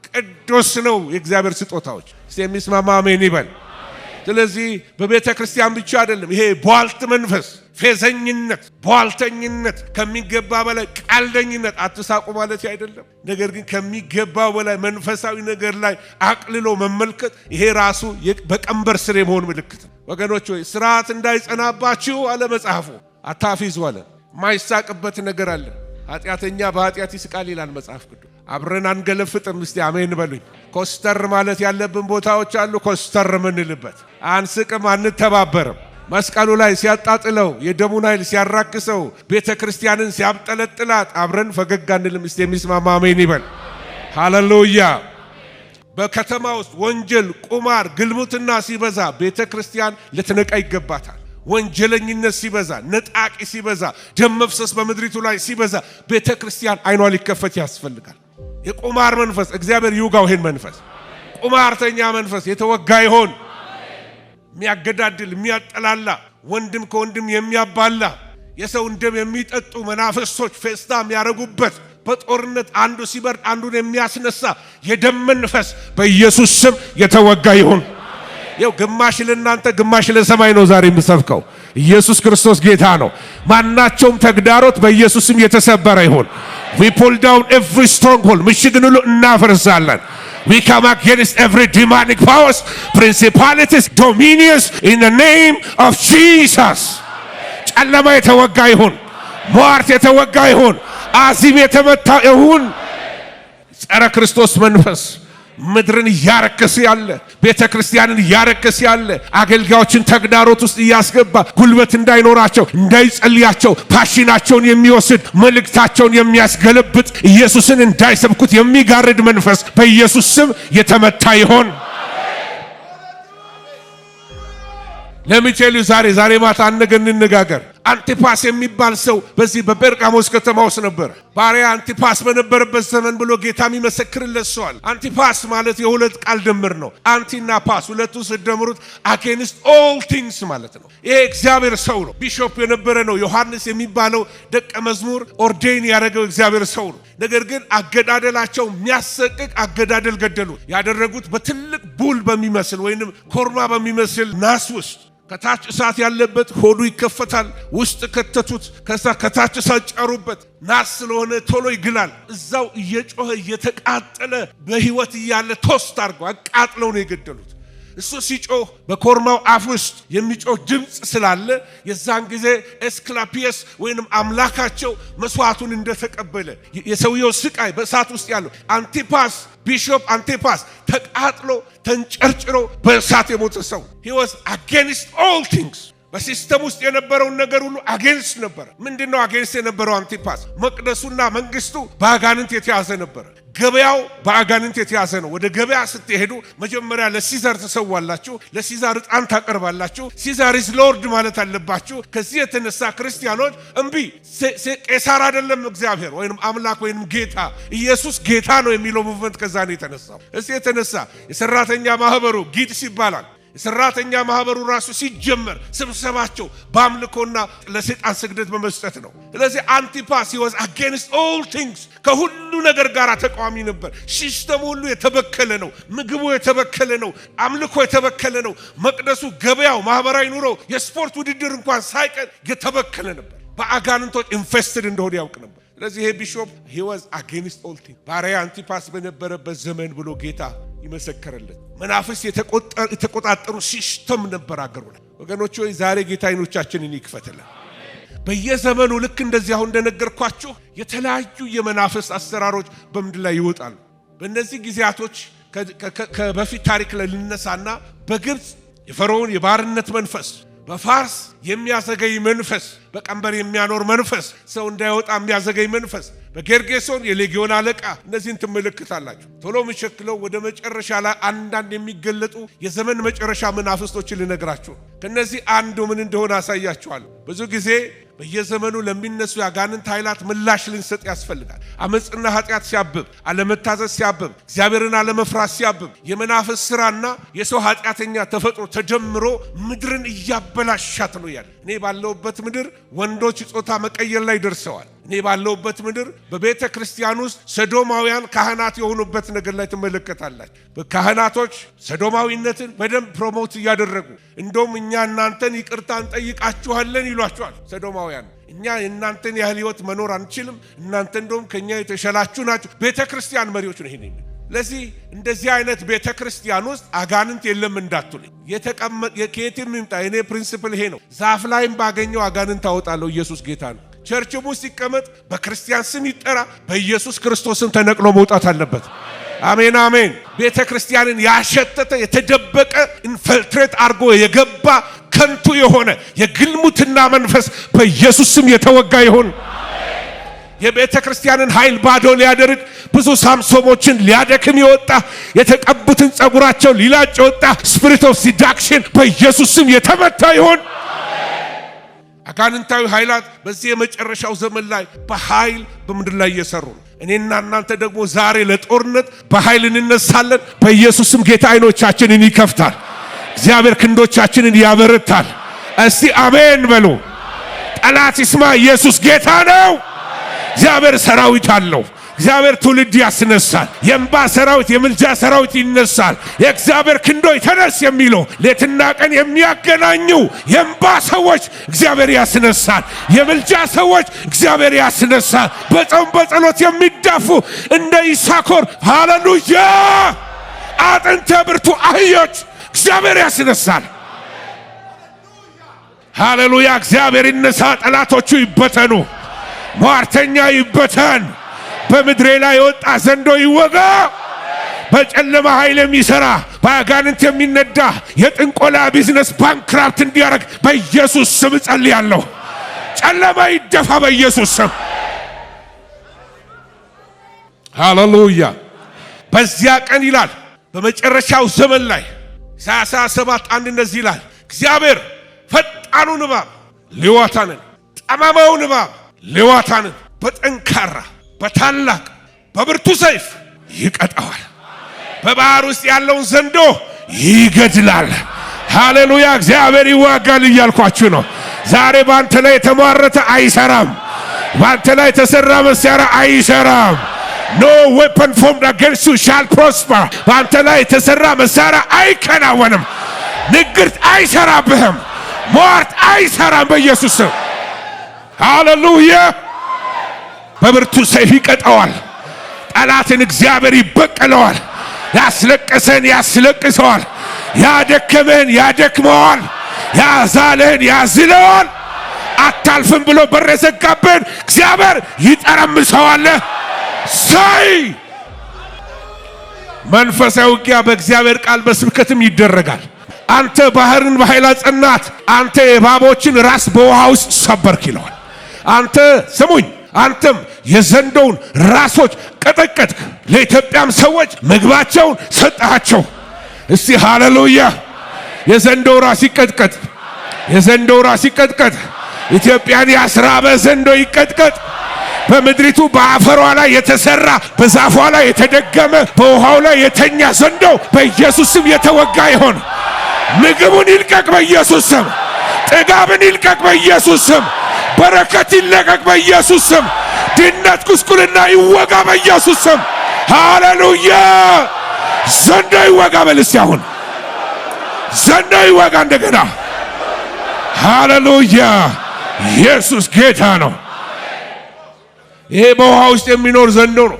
S1: ቅዱስ ነው የእግዚአብሔር ስጦታዎች። የሚስማማ አሜን ይበል። ስለዚህ በቤተ ክርስቲያን ብቻ አይደለም። ይሄ ቧልት መንፈስ፣ ፌዘኝነት፣ ቧልተኝነት፣ ከሚገባ በላይ ቀልደኝነት፣ አትሳቁ ማለት አይደለም። ነገር ግን ከሚገባ በላይ መንፈሳዊ ነገር ላይ አቅልሎ መመልከት፣ ይሄ ራሱ በቀንበር ስር የመሆን ምልክት ነው። ወገኖች ሆይ ስርዓት እንዳይጸናባችሁ አለ መጽሐፉ። አታፊዙ አለ። ማይሳቅበት ነገር አለ። ኃጢአተኛ በኃጢአት ይስቃል ይላል መጽሐፍ ቅዱስ። አብረን አንገለፍጥም። እስቲ አሜን በሉኝ። ኮስተር ማለት ያለብን ቦታዎች አሉ። ኮስተር ምንልበት፣ አንስቅም፣ አንተባበርም። መስቀሉ ላይ ሲያጣጥለው የደሙን ኃይል ሲያራክሰው ቤተ ክርስቲያንን ሲያብጠለጥላት አብረን ፈገግ አንልም። እስቲ የሚስማማ አሜን ይበል። ሃሌሉያ። በከተማ ውስጥ ወንጀል፣ ቁማር፣ ግልሙትና ሲበዛ ቤተክርስቲያን ልትነቃ ይገባታል። ወንጀለኝነት ሲበዛ፣ ነጣቂ ሲበዛ፣ ደም መፍሰስ በምድሪቱ ላይ ሲበዛ ቤተክርስቲያን አይኗ ሊከፈት ያስፈልጋል። የቁማር መንፈስ እግዚአብሔር ይውጋው። ይሄን መንፈስ ቁማርተኛ መንፈስ የተወጋ ይሆን። የሚያገዳድል፣ የሚያጠላላ፣ ወንድም ከወንድም የሚያባላ፣ የሰው ደም የሚጠጡ መናፍስቶች ፌስታ የሚያረጉበት፣ በጦርነት አንዱ ሲበርድ አንዱን የሚያስነሳ የደም መንፈስ በኢየሱስ ስም የተወጋ ይሁን። ይው ግማሽ ለእናንተ ግማሽ ለሰማይ ነው ዛሬ የምሰብከው። ኢየሱስ ክርስቶስ ጌታ ነው። ማናቸውም ተግዳሮት በኢየሱስ ስም የተሰበረ ይሁን። we pull down every stronghold ምሽግን ሁሉ እናፈርሳለን። we come against every demonic powers, principalities, dominions in the name of Jesus. ጨለማ የተወጋ ይሁን። ሟርት የተወጋ ይሁን። አዚም የተመታ ይሁን። ጸረ ክርስቶስ መንፈስ ምድርን ያረከሰ ያለ፣ ቤተክርስቲያንን ያረከሰ ያለ፣ አገልጋዮችን ተግዳሮት ውስጥ ያስገባ፣ ጉልበት እንዳይኖራቸው እንዳይጸልያቸው ፓሽናቸውን የሚወስድ መልእክታቸውን የሚያስገለብጥ፣ ኢየሱስን እንዳይሰብኩት የሚጋርድ መንፈስ በኢየሱስ ስም የተመታ ይሆን። ለሚቼሉ ዛሬ ማታ አንገን እንነጋገር። አንቲፓስ የሚባል ሰው በዚህ በጴርጋሞስ ከተማ ውስጥ ነበር። ባሪያ አንቲፓስ በነበረበት ዘመን ብሎ ጌታ የሚመሰክርለት ሰዋል። አንቲፓስ ማለት የሁለት ቃል ድምር ነው። አንቲና ፓስ ሁለቱ ሲደምሩት against all things ማለት ነው። ይሄ እግዚአብሔር ሰው ነው። ቢሾፕ የነበረ ነው። ዮሐንስ የሚባለው ደቀ መዝሙር ኦርዴን ያደረገው እግዚአብሔር ሰው ነው። ነገር ግን አገዳደላቸው የሚያሰቅቅ አገዳደል ገደሉ። ያደረጉት በትልቅ ቡል በሚመስል ወይንም ኮርማ በሚመስል ናስ ውስጥ ከታች እሳት ያለበት ሆዱ ይከፈታል። ውስጥ ከተቱት። ከዛ ከታች እሳት ጫሩበት። ናስ ስለሆነ ቶሎ ይግላል። እዛው እየጮኸ እየተቃጠለ በህይወት እያለ ቶስት አድርገው አቃጥለው ነው የገደሉት። እሱ ሲጮህ በኮርማው አፍ ውስጥ የሚጮህ ድምጽ ስላለ የዛን ጊዜ ኤስክላፒየስ ወይንም አምላካቸው መስዋዕቱን እንደተቀበለ የሰውየው ስቃይ በእሳት ውስጥ ያለው አንቲፓስ ቢሾፕ አንቲፓስ ተቃጥሎ ተንጨርጭሮ በእሳት የሞተ ሰው he was against all things። በሲስተም ውስጥ የነበረውን ነገር ሁሉ አጌንስት ነበር። ምንድነው አጌንስት የነበረው? አንቲፓስ መቅደሱና መንግስቱ በአጋንንት የተያዘ ነበር። ገበያው በአጋንንት የተያዘ ነው። ወደ ገበያ ስትሄዱ መጀመሪያ ለሲዛር ተሰዋላችሁ፣ ለሲዛር ዕጣን ታቀርባላችሁ። ሲዛር ኢዝ ሎርድ ማለት አለባችሁ። ከዚህ የተነሳ ክርስቲያኖች እምቢ፣ ቄሳር አይደለም እግዚአብሔር ወይንም አምላክ ወይንም ጌታ፣ ኢየሱስ ጌታ ነው የሚለው ሙቭመንት ከዛ ነው የተነሳው። እዚህ የተነሳ የሰራተኛ ማህበሩ ጊድስ ይባላል። የሰራተኛ ማህበሩ ራሱ ሲጀመር ስብሰባቸው በአምልኮና ለሰይጣን ስግደት በመስጠት ነው። ስለዚህ አንቲፓስ was against all things ከሁሉ ነገር ጋር ተቃዋሚ ነበር። ሲስተሙ ሁሉ የተበከለ ነው። ምግቡ የተበከለ ነው። አምልኮ የተበከለ ነው። መቅደሱ፣ ገበያው፣ ማህበራዊ ኑሮ፣ የስፖርት ውድድር እንኳን ሳይቀር የተበከለ ነበር። በአጋንንቶች ኢንፌስትድ እንደሆነ ያውቅ ነበር። ስለዚህ ይሄ ቢሾፕ he was against all things ባሪያ አንቲፓስ በነበረበት ዘመን ብሎ ጌታ ይመሰከረለት። መናፍስ የተቆጣጠሩ ሲስተም ነበር አገሩ ላይ። ወገኖች ሆይ ዛሬ ጌታ አይኖቻችንን ይክፈትልን። በየዘመኑ ልክ እንደዚህ አሁን እንደነገርኳችሁ የተለያዩ የመናፍስ አሰራሮች በምድር ላይ ይወጣሉ። በእነዚህ ጊዜያቶች ከበፊት ታሪክ ላይ ልነሳና በግብጽ የፈርዖን የባርነት መንፈስ፣ በፋርስ የሚያዘገይ መንፈስ፣ በቀንበር የሚያኖር መንፈስ፣ ሰው እንዳይወጣ የሚያዘገይ መንፈስ፣ በጌርጌሶን የሌጊዮን አለቃ፣ እነዚህን ትመለከታላችሁ። ቶሎ መሸክለው ወደ መጨረሻ ላይ አንዳንድ የሚገለጡ የዘመን መጨረሻ መናፍስቶችን ልነግራችሁ። ከነዚህ አንዱ ምን እንደሆነ አሳያችኋለሁ። ብዙ ጊዜ በየዘመኑ ለሚነሱ ያጋንንት ኃይላት ምላሽ ልንሰጥ ያስፈልጋል። አመጽና ኃጢአት ሲያብብ፣ አለመታዘዝ ሲያብብ፣ እግዚአብሔርን አለመፍራት ሲያብብ፣ የመናፍስ ስራና የሰው ኃጢአተኛ ተፈጥሮ ተደምሮ ምድርን እያበላሻት ነው ያለ። እኔ ባለውበት ምድር ወንዶች ጾታ መቀየር ላይ ደርሰዋል። እኔ ባለውበት ምድር በቤተ ክርስቲያን ውስጥ ሰዶማውያን ካህናት የሆኑበት ነገር ላይ ትመለከታላችሁ። በካህናቶች ሰዶማዊነትን በደንብ ፕሮሞት እያደረጉ እንደውም እኛ እናንተን ይቅርታ እንጠይቃችኋለን ይሏቸዋል ሰዶማውያን። እኛ እናንተን ያህል ህይወት መኖር አንችልም፣ እናንተ እንደውም ከኛ የተሻላችሁ ናችሁ። ቤተ ክርስቲያን መሪዎች ነው ይሄን። ለዚህ እንደዚህ አይነት ቤተ ክርስቲያን ውስጥ አጋንንት የለም እንዳትሉኝ። ከየትም ይምጣ የኔ ፕሪንሲፕል ይሄ ነው። ዛፍ ላይም ባገኘው አጋንንት አወጣለሁ። ኢየሱስ ጌታ ነው። ቸርችም ውስጥ ይቀመጥ፣ በክርስቲያን ስም ይጠራ፣ በኢየሱስ ክርስቶስም ተነቅሎ መውጣት አለበት። አሜን አሜን። ቤተ ክርስቲያንን ያሸተተ የተደበቀ ኢንፊልትሬት አርጎ የገባ ከንቱ የሆነ የግልሙትና መንፈስ በኢየሱስ ስም የተወጋ ይሁን። የቤተ ክርስቲያንን ኃይል ባዶ ሊያደርግ ብዙ ሳምሶሞችን ሊያደክም የወጣ የተቀቡትን ጸጉራቸው ሊላጭ የወጣ ስፒሪት ኦፍ ሲዳክሽን በኢየሱስ ስም የተመታ ይሁን። አጋንንታዊ ኃይላት በዚህ የመጨረሻው ዘመን ላይ በኃይል በምድር ላይ እየሰሩ ነው። እኔና እናንተ ደግሞ ዛሬ ለጦርነት በኃይል እንነሳለን። በኢየሱስ ስም ጌታ አይኖቻችንን ይከፍታል። እግዚአብሔር ክንዶቻችንን ያበረታል። እስቲ አሜን በሉ። ጠላት ይስማ፣ ኢየሱስ ጌታ ነው። እግዚአብሔር ሰራዊት አለው። እግዚአብሔር ትውልድ ያስነሳል። የእንባ ሰራዊት፣ የምልጃ ሰራዊት ይነሳል። የእግዚአብሔር ክንዶች ተነስ የሚለው ሌትና ቀን የሚያገናኙ የእንባ ሰዎች እግዚአብሔር ያስነሳል። የምልጃ ሰዎች እግዚአብሔር ያስነሳል። በጾም በጸሎት የሚዳፉ እንደ ይሳኮር ሃሌሉያ አጥንተ ብርቱ አህዮች እግዚአብሔር ያስነሳል። ሃሌሉያ እግዚአብሔር ይነሳ። ጠላቶቹ ይበተኑ። ሟርተኛ ይበተን። በምድሬ ላይ የወጣ ዘንዶ ይወጋ። በጨለማ ኃይል የሚሰራ በአጋንንት የሚነዳ የጥንቆላ ቢዝነስ ባንክራፕት እንዲያረግ በኢየሱስ ስም ጸልያለሁ። ጨለማ ይደፋ በኢየሱስ ስም። ሃሌሉያ። በዚያ ቀን ይላል በመጨረሻው ዘመን ላይ ኢሳይያስ 7:1 እንደዚህ ይላል፣ እግዚአብሔር ፈጣኑን እባብ ሌዋታንን፣ ጠማማውን እባብ ሌዋታንን በጠንካራ በታላቅ በብርቱ ሰይፍ ይቀጣዋል። በባህር ውስጥ ያለውን ዘንዶ ይገድላል። ሃሌሉያ እግዚአብሔር ይዋጋል እያልኳችሁ ነው። ዛሬ ባንተ ላይ የተሟረተ አይሰራም። ባንተ ላይ የተሰራ መሳሪያ አይሰራም። No weapon formed against you shall prosper። ባንተ ላይ የተሰራ መሳሪያ አይከናወንም። ንግርት አይሰራብህም። ሟርት አይሰራም በኢየሱስ ስም። ሃሌሉያ። በብርቱ ሰይፍ ይቀጣዋል። ጠላትን እግዚአብሔር ይበቀለዋል። ያስለቀሰን ያስለቅሰዋል። ያደከመን ያደክመዋል። ያዛለን ያዝለዋል። አታልፍም ብሎ በር የዘጋብን እግዚአብሔር ይጠረምሰዋል። ሳይ መንፈሳዊ ውጊያ በእግዚአብሔር ቃል በስብከትም ይደረጋል። አንተ ባህርን በኃይል አጸናት፣ አንተ የእባቦችን ራስ በውሃ ውስጥ ሰበርክ ይለዋል። አንተ ስሙኝ፣ አንተም የዘንዶውን ራሶች ቀጠቀጥክ፣ ለኢትዮጵያም ሰዎች ምግባቸውን ሰጣቸው። እስቲ ሃሌሉያ። የዘንዶው ራስ ይቀጥቀጥ፣ የዘንዶው ራስ ይቀጥቀጥ። ኢትዮጵያን ያስራበ ዘንዶ ይቀጥቀጥ። በምድሪቱ በአፈሯ ላይ የተሰራ በዛፏ ላይ የተደገመ በውሃው ላይ የተኛ ዘንዶ በኢየሱስ ስም የተወጋ ይሆን። ምግቡን ይልቀቅ በኢየሱስ ስም። ጥጋብን ይልቀቅ በኢየሱስ ስም። በረከት ይለቀቅ በኢየሱስ ስም። ድነት ጉስቁልና ይወጋ በኢየሱስ ስም። ሃሌሉያ። ዘንዶ ይወጋ በልስ ያሁን ዘንዶ ይወጋ እንደገና። ሃሌሉያ። ኢየሱስ ጌታ ነው። ይሄ በውሃ ውስጥ የሚኖር ዘንዶ ነው።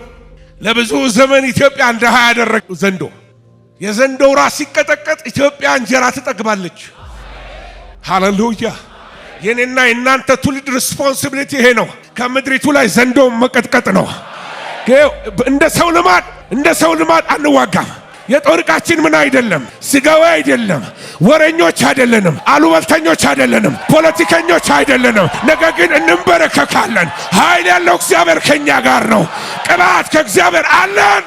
S1: ለብዙ ዘመን ኢትዮጵያ እንደሃ ያደረገ ዘንዶ። የዘንዶው ራስ ሲቀጠቀጥ ኢትዮጵያ እንጀራ ትጠግባለች። ሃሌሉያ። የኔና የናንተ ትውልድ ሪስፖንሲቢሊቲ ይሄ ነው። ከምድሪቱ ላይ ዘንዶ መቀጥቀጥ ነው። እንደ ሰው ልማድ አንዋጋም። የጦር ዕቃችን ምን አይደለም፣ ስጋዊ አይደለም፣ ወረኞች አይደለንም፣ አሉባልተኞች አይደለንም፣ ፖለቲከኞች አይደለንም። ነገር ግን እንበረከካለን። ኃይል ያለው እግዚአብሔር ከኛ ጋር ነው። ቅባት ከእግዚአብሔር አለን።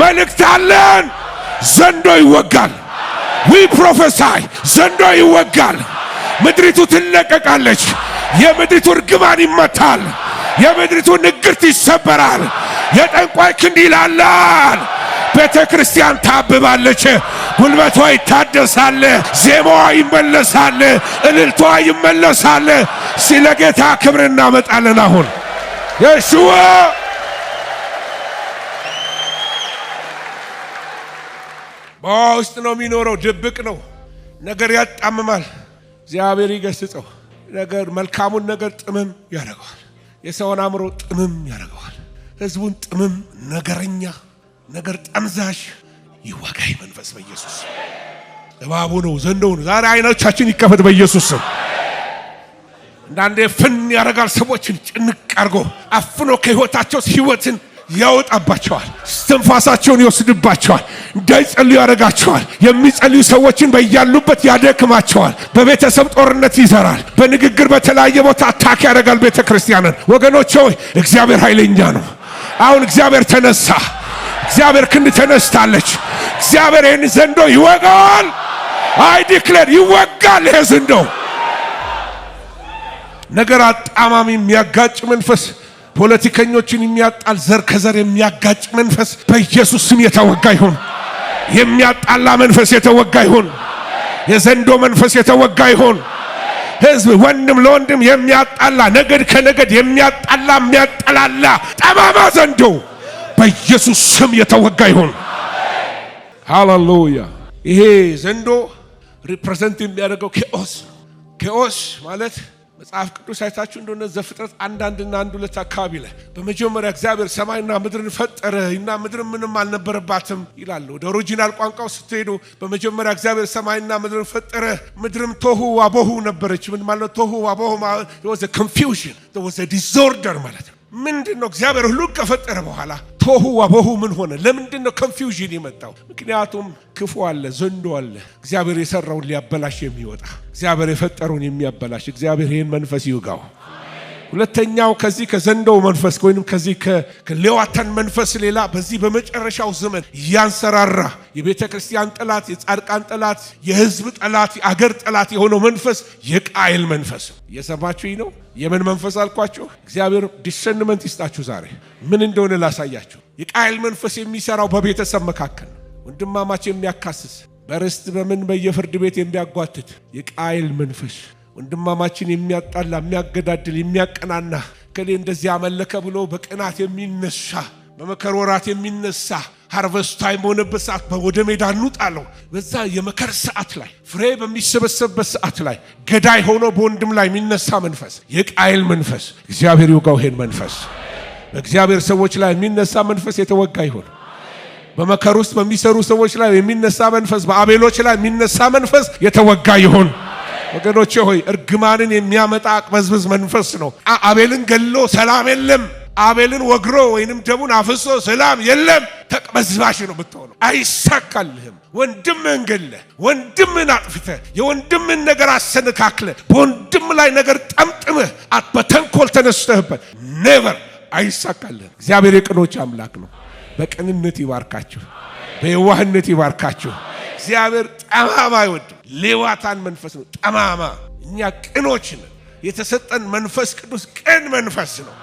S1: መልእክት አለን። ዘንዶ ይወጋል። ዊ ፕሮፌሳይ ዘንዶ ይወጋል። ምድሪቱ ትለቀቃለች። የምድሪቱ እርግማን ይመታል። የምድሪቱ ንግርት ይሰበራል። የጠንቋይ ክንድ ይላላል። ቤተ ክርስቲያን ታብባለች። ጉልበቷ ይታደሳል። ዜማዋ ይመለሳል። እልልቷ ይመለሳል። ስለ ጌታ ክብር እናመጣለን። አሁን የሽዋ በውሃ ውስጥ ነው የሚኖረው። ድብቅ ነው። ነገር ያጣምማል። እግዚአብሔር ይገስጸው። ነገር መልካሙን ነገር ጥምም ያደርገዋል። የሰውን አእምሮ ጥምም ያደርገዋል። ህዝቡን ጥምም ነገረኛ ነገር ጠምዛሽ ይወጋይ መንፈስ በኢየሱስ እባቡ ነው፣ ዘንዶው ነው። ዛሬ አይኖቻችን ይከፈት በኢየሱስ ስም። አንዳንዴ ፍን ያደርጋል። ሰዎችን ጭንቅ አድርጎ አፍኖ ከህይወታቸው ህይወትን ያወጣባቸዋል። እስትንፋሳቸውን ይወስድባቸዋል። እንዳይጸልዩ ያደርጋቸዋል። የሚጸልዩ ሰዎችን በያሉበት ያደክማቸዋል። በቤተሰብ ጦርነት ይዘራል። በንግግር በተለያየ ቦታ አታክ ያደርጋል ቤተ ክርስቲያንን። ወገኖች ሆይ እግዚአብሔር ኃይለኛ ነው። አሁን እግዚአብሔር ተነሳ። እግዚአብሔር ክንድ ተነስታለች። እግዚአብሔር ይህን ዘንዶ ይወጋል። አይ ዲክሌር ይወጋል። ይሄ ዘንዶ ነገር አጣማሚ የሚያጋጭ መንፈስ፣ ፖለቲከኞችን የሚያጣል ዘር ከዘር የሚያጋጭ መንፈስ በኢየሱስ ስም የተወጋ ይሁን። የሚያጣላ መንፈስ የተወጋ ይሁን። የዘንዶ መንፈስ የተወጋ ይሁን። ህዝብ ወንድም ለወንድም የሚያጣላ፣ ነገድ ከነገድ የሚያጣላ የሚያጠላላ ጠማማ ዘንዶ በኢየሱስ ስም የተወጋ ይሁን። ሃሌሉያ። ይሄ ዘንዶ ሪፕሬዘንት የሚያደርገው ኬኦስ ማለት መጽሐፍ ቅዱስ አይታችሁ እንደሆነ ዘፍጥረት 1:1-2 አካባቢ ላይ በመጀመሪያ እግዚአብሔር ሰማይና ምድርን ፈጠረ እና ምድር ምንም አልነበረባትም ይላል። ወደ ኦሪጂናል ቋንቋው ስትሄዱ በመጀመሪያ እግዚአብሔር ሰማይና ምድርን ፈጠረ፣ ምድርም ቶሁ ዋቦሁ ነበረች። ምን ማለት ቶሁ ዋቦሁ ማለት was a confusion, there was a disorder ማለት ነው። ምንድነው? እግዚአብሔር ሁሉን ከፈጠረ በኋላ ቶሁ ዋቦሁ ምን ሆነ? ለምንድነው ኮንፊውዥን የመጣው? ምክንያቱም ክፉ አለ፣ ዘንዶ አለ። እግዚአብሔር የሰራውን ሊያበላሽ የሚወጣ፣ እግዚአብሔር የፈጠረውን የሚያበላሽ። እግዚአብሔር ይህን መንፈስ ይውጋው። ሁለተኛው ከዚህ ከዘንዶው መንፈስ ወይንም ከዚህ ከሌዋታን መንፈስ ሌላ በዚህ በመጨረሻው ዘመን ያንሰራራ የቤተ ክርስቲያን ጠላት፣ የጻድቃን ጠላት፣ የህዝብ ጠላት፣ የአገር ጠላት የሆነው መንፈስ የቃየል መንፈስ። እየሰማችሁኝ ነው? የምን መንፈስ አልኳችሁ? እግዚአብሔር ዲሰንመንት ይስጣችሁ። ዛሬ ምን እንደሆነ ላሳያችሁ። የቃየል መንፈስ የሚሰራው በቤተሰብ መካከል ነው። ወንድማማች የሚያካስስ፣ በርስት በምን በየፍርድ ቤት የሚያጓትት የቃየል መንፈስ ወንድማማችን የሚያጣላ፣ የሚያገዳድል፣ የሚያቀናና ከሌ እንደዚህ አመለከ ብሎ በቅናት የሚነሳ፣ በመከር ወራት የሚነሳ ሃርቨስት ታይም ሆነበት ሰዓት ወደ ሜዳ እንውጣለው። በዛ የመከር ሰዓት ላይ ፍሬ በሚሰበሰብበት ሰዓት ላይ ገዳይ ሆኖ በወንድም ላይ የሚነሳ መንፈስ የቃየል መንፈስ እግዚአብሔር ይውጋው። ይሄን መንፈስ በእግዚአብሔር ሰዎች ላይ የሚነሳ መንፈስ የተወጋ ይሁን። በመከር ውስጥ በሚሰሩ ሰዎች ላይ የሚነሳ መንፈስ፣ በአቤሎች ላይ የሚነሳ መንፈስ የተወጋ ይሁን። ወገኖቼ ሆይ እርግማንን የሚያመጣ አቅበዝብዝ መንፈስ ነው። አቤልን ገሎ ሰላም የለም። አቤልን ወግሮ ወይንም ደሙን አፍሶ ሰላም የለም። ተቅበዝባሽ ነው የምትሆነው። አይሳካልህም። ወንድምህን ገለህ፣ ወንድምህን አጥፍተህ፣ የወንድምህን ነገር አሰነካክለህ፣ በወንድም ላይ ነገር ጠምጥመህ በተንኮል ተነስተህበት ኔቨር አይሳካልህም። እግዚአብሔር የቅኖች አምላክ ነው። በቅንነት ይባርካችሁ፣ በየዋህነት ይባርካችሁ። እግዚአብሔር ጠማማ አይወድም። ሌዋታን መንፈስ ነው ጠማማ። እኛ ቅኖች ነን። የተሰጠን መንፈስ ቅዱስ ቅን መንፈስ ነው።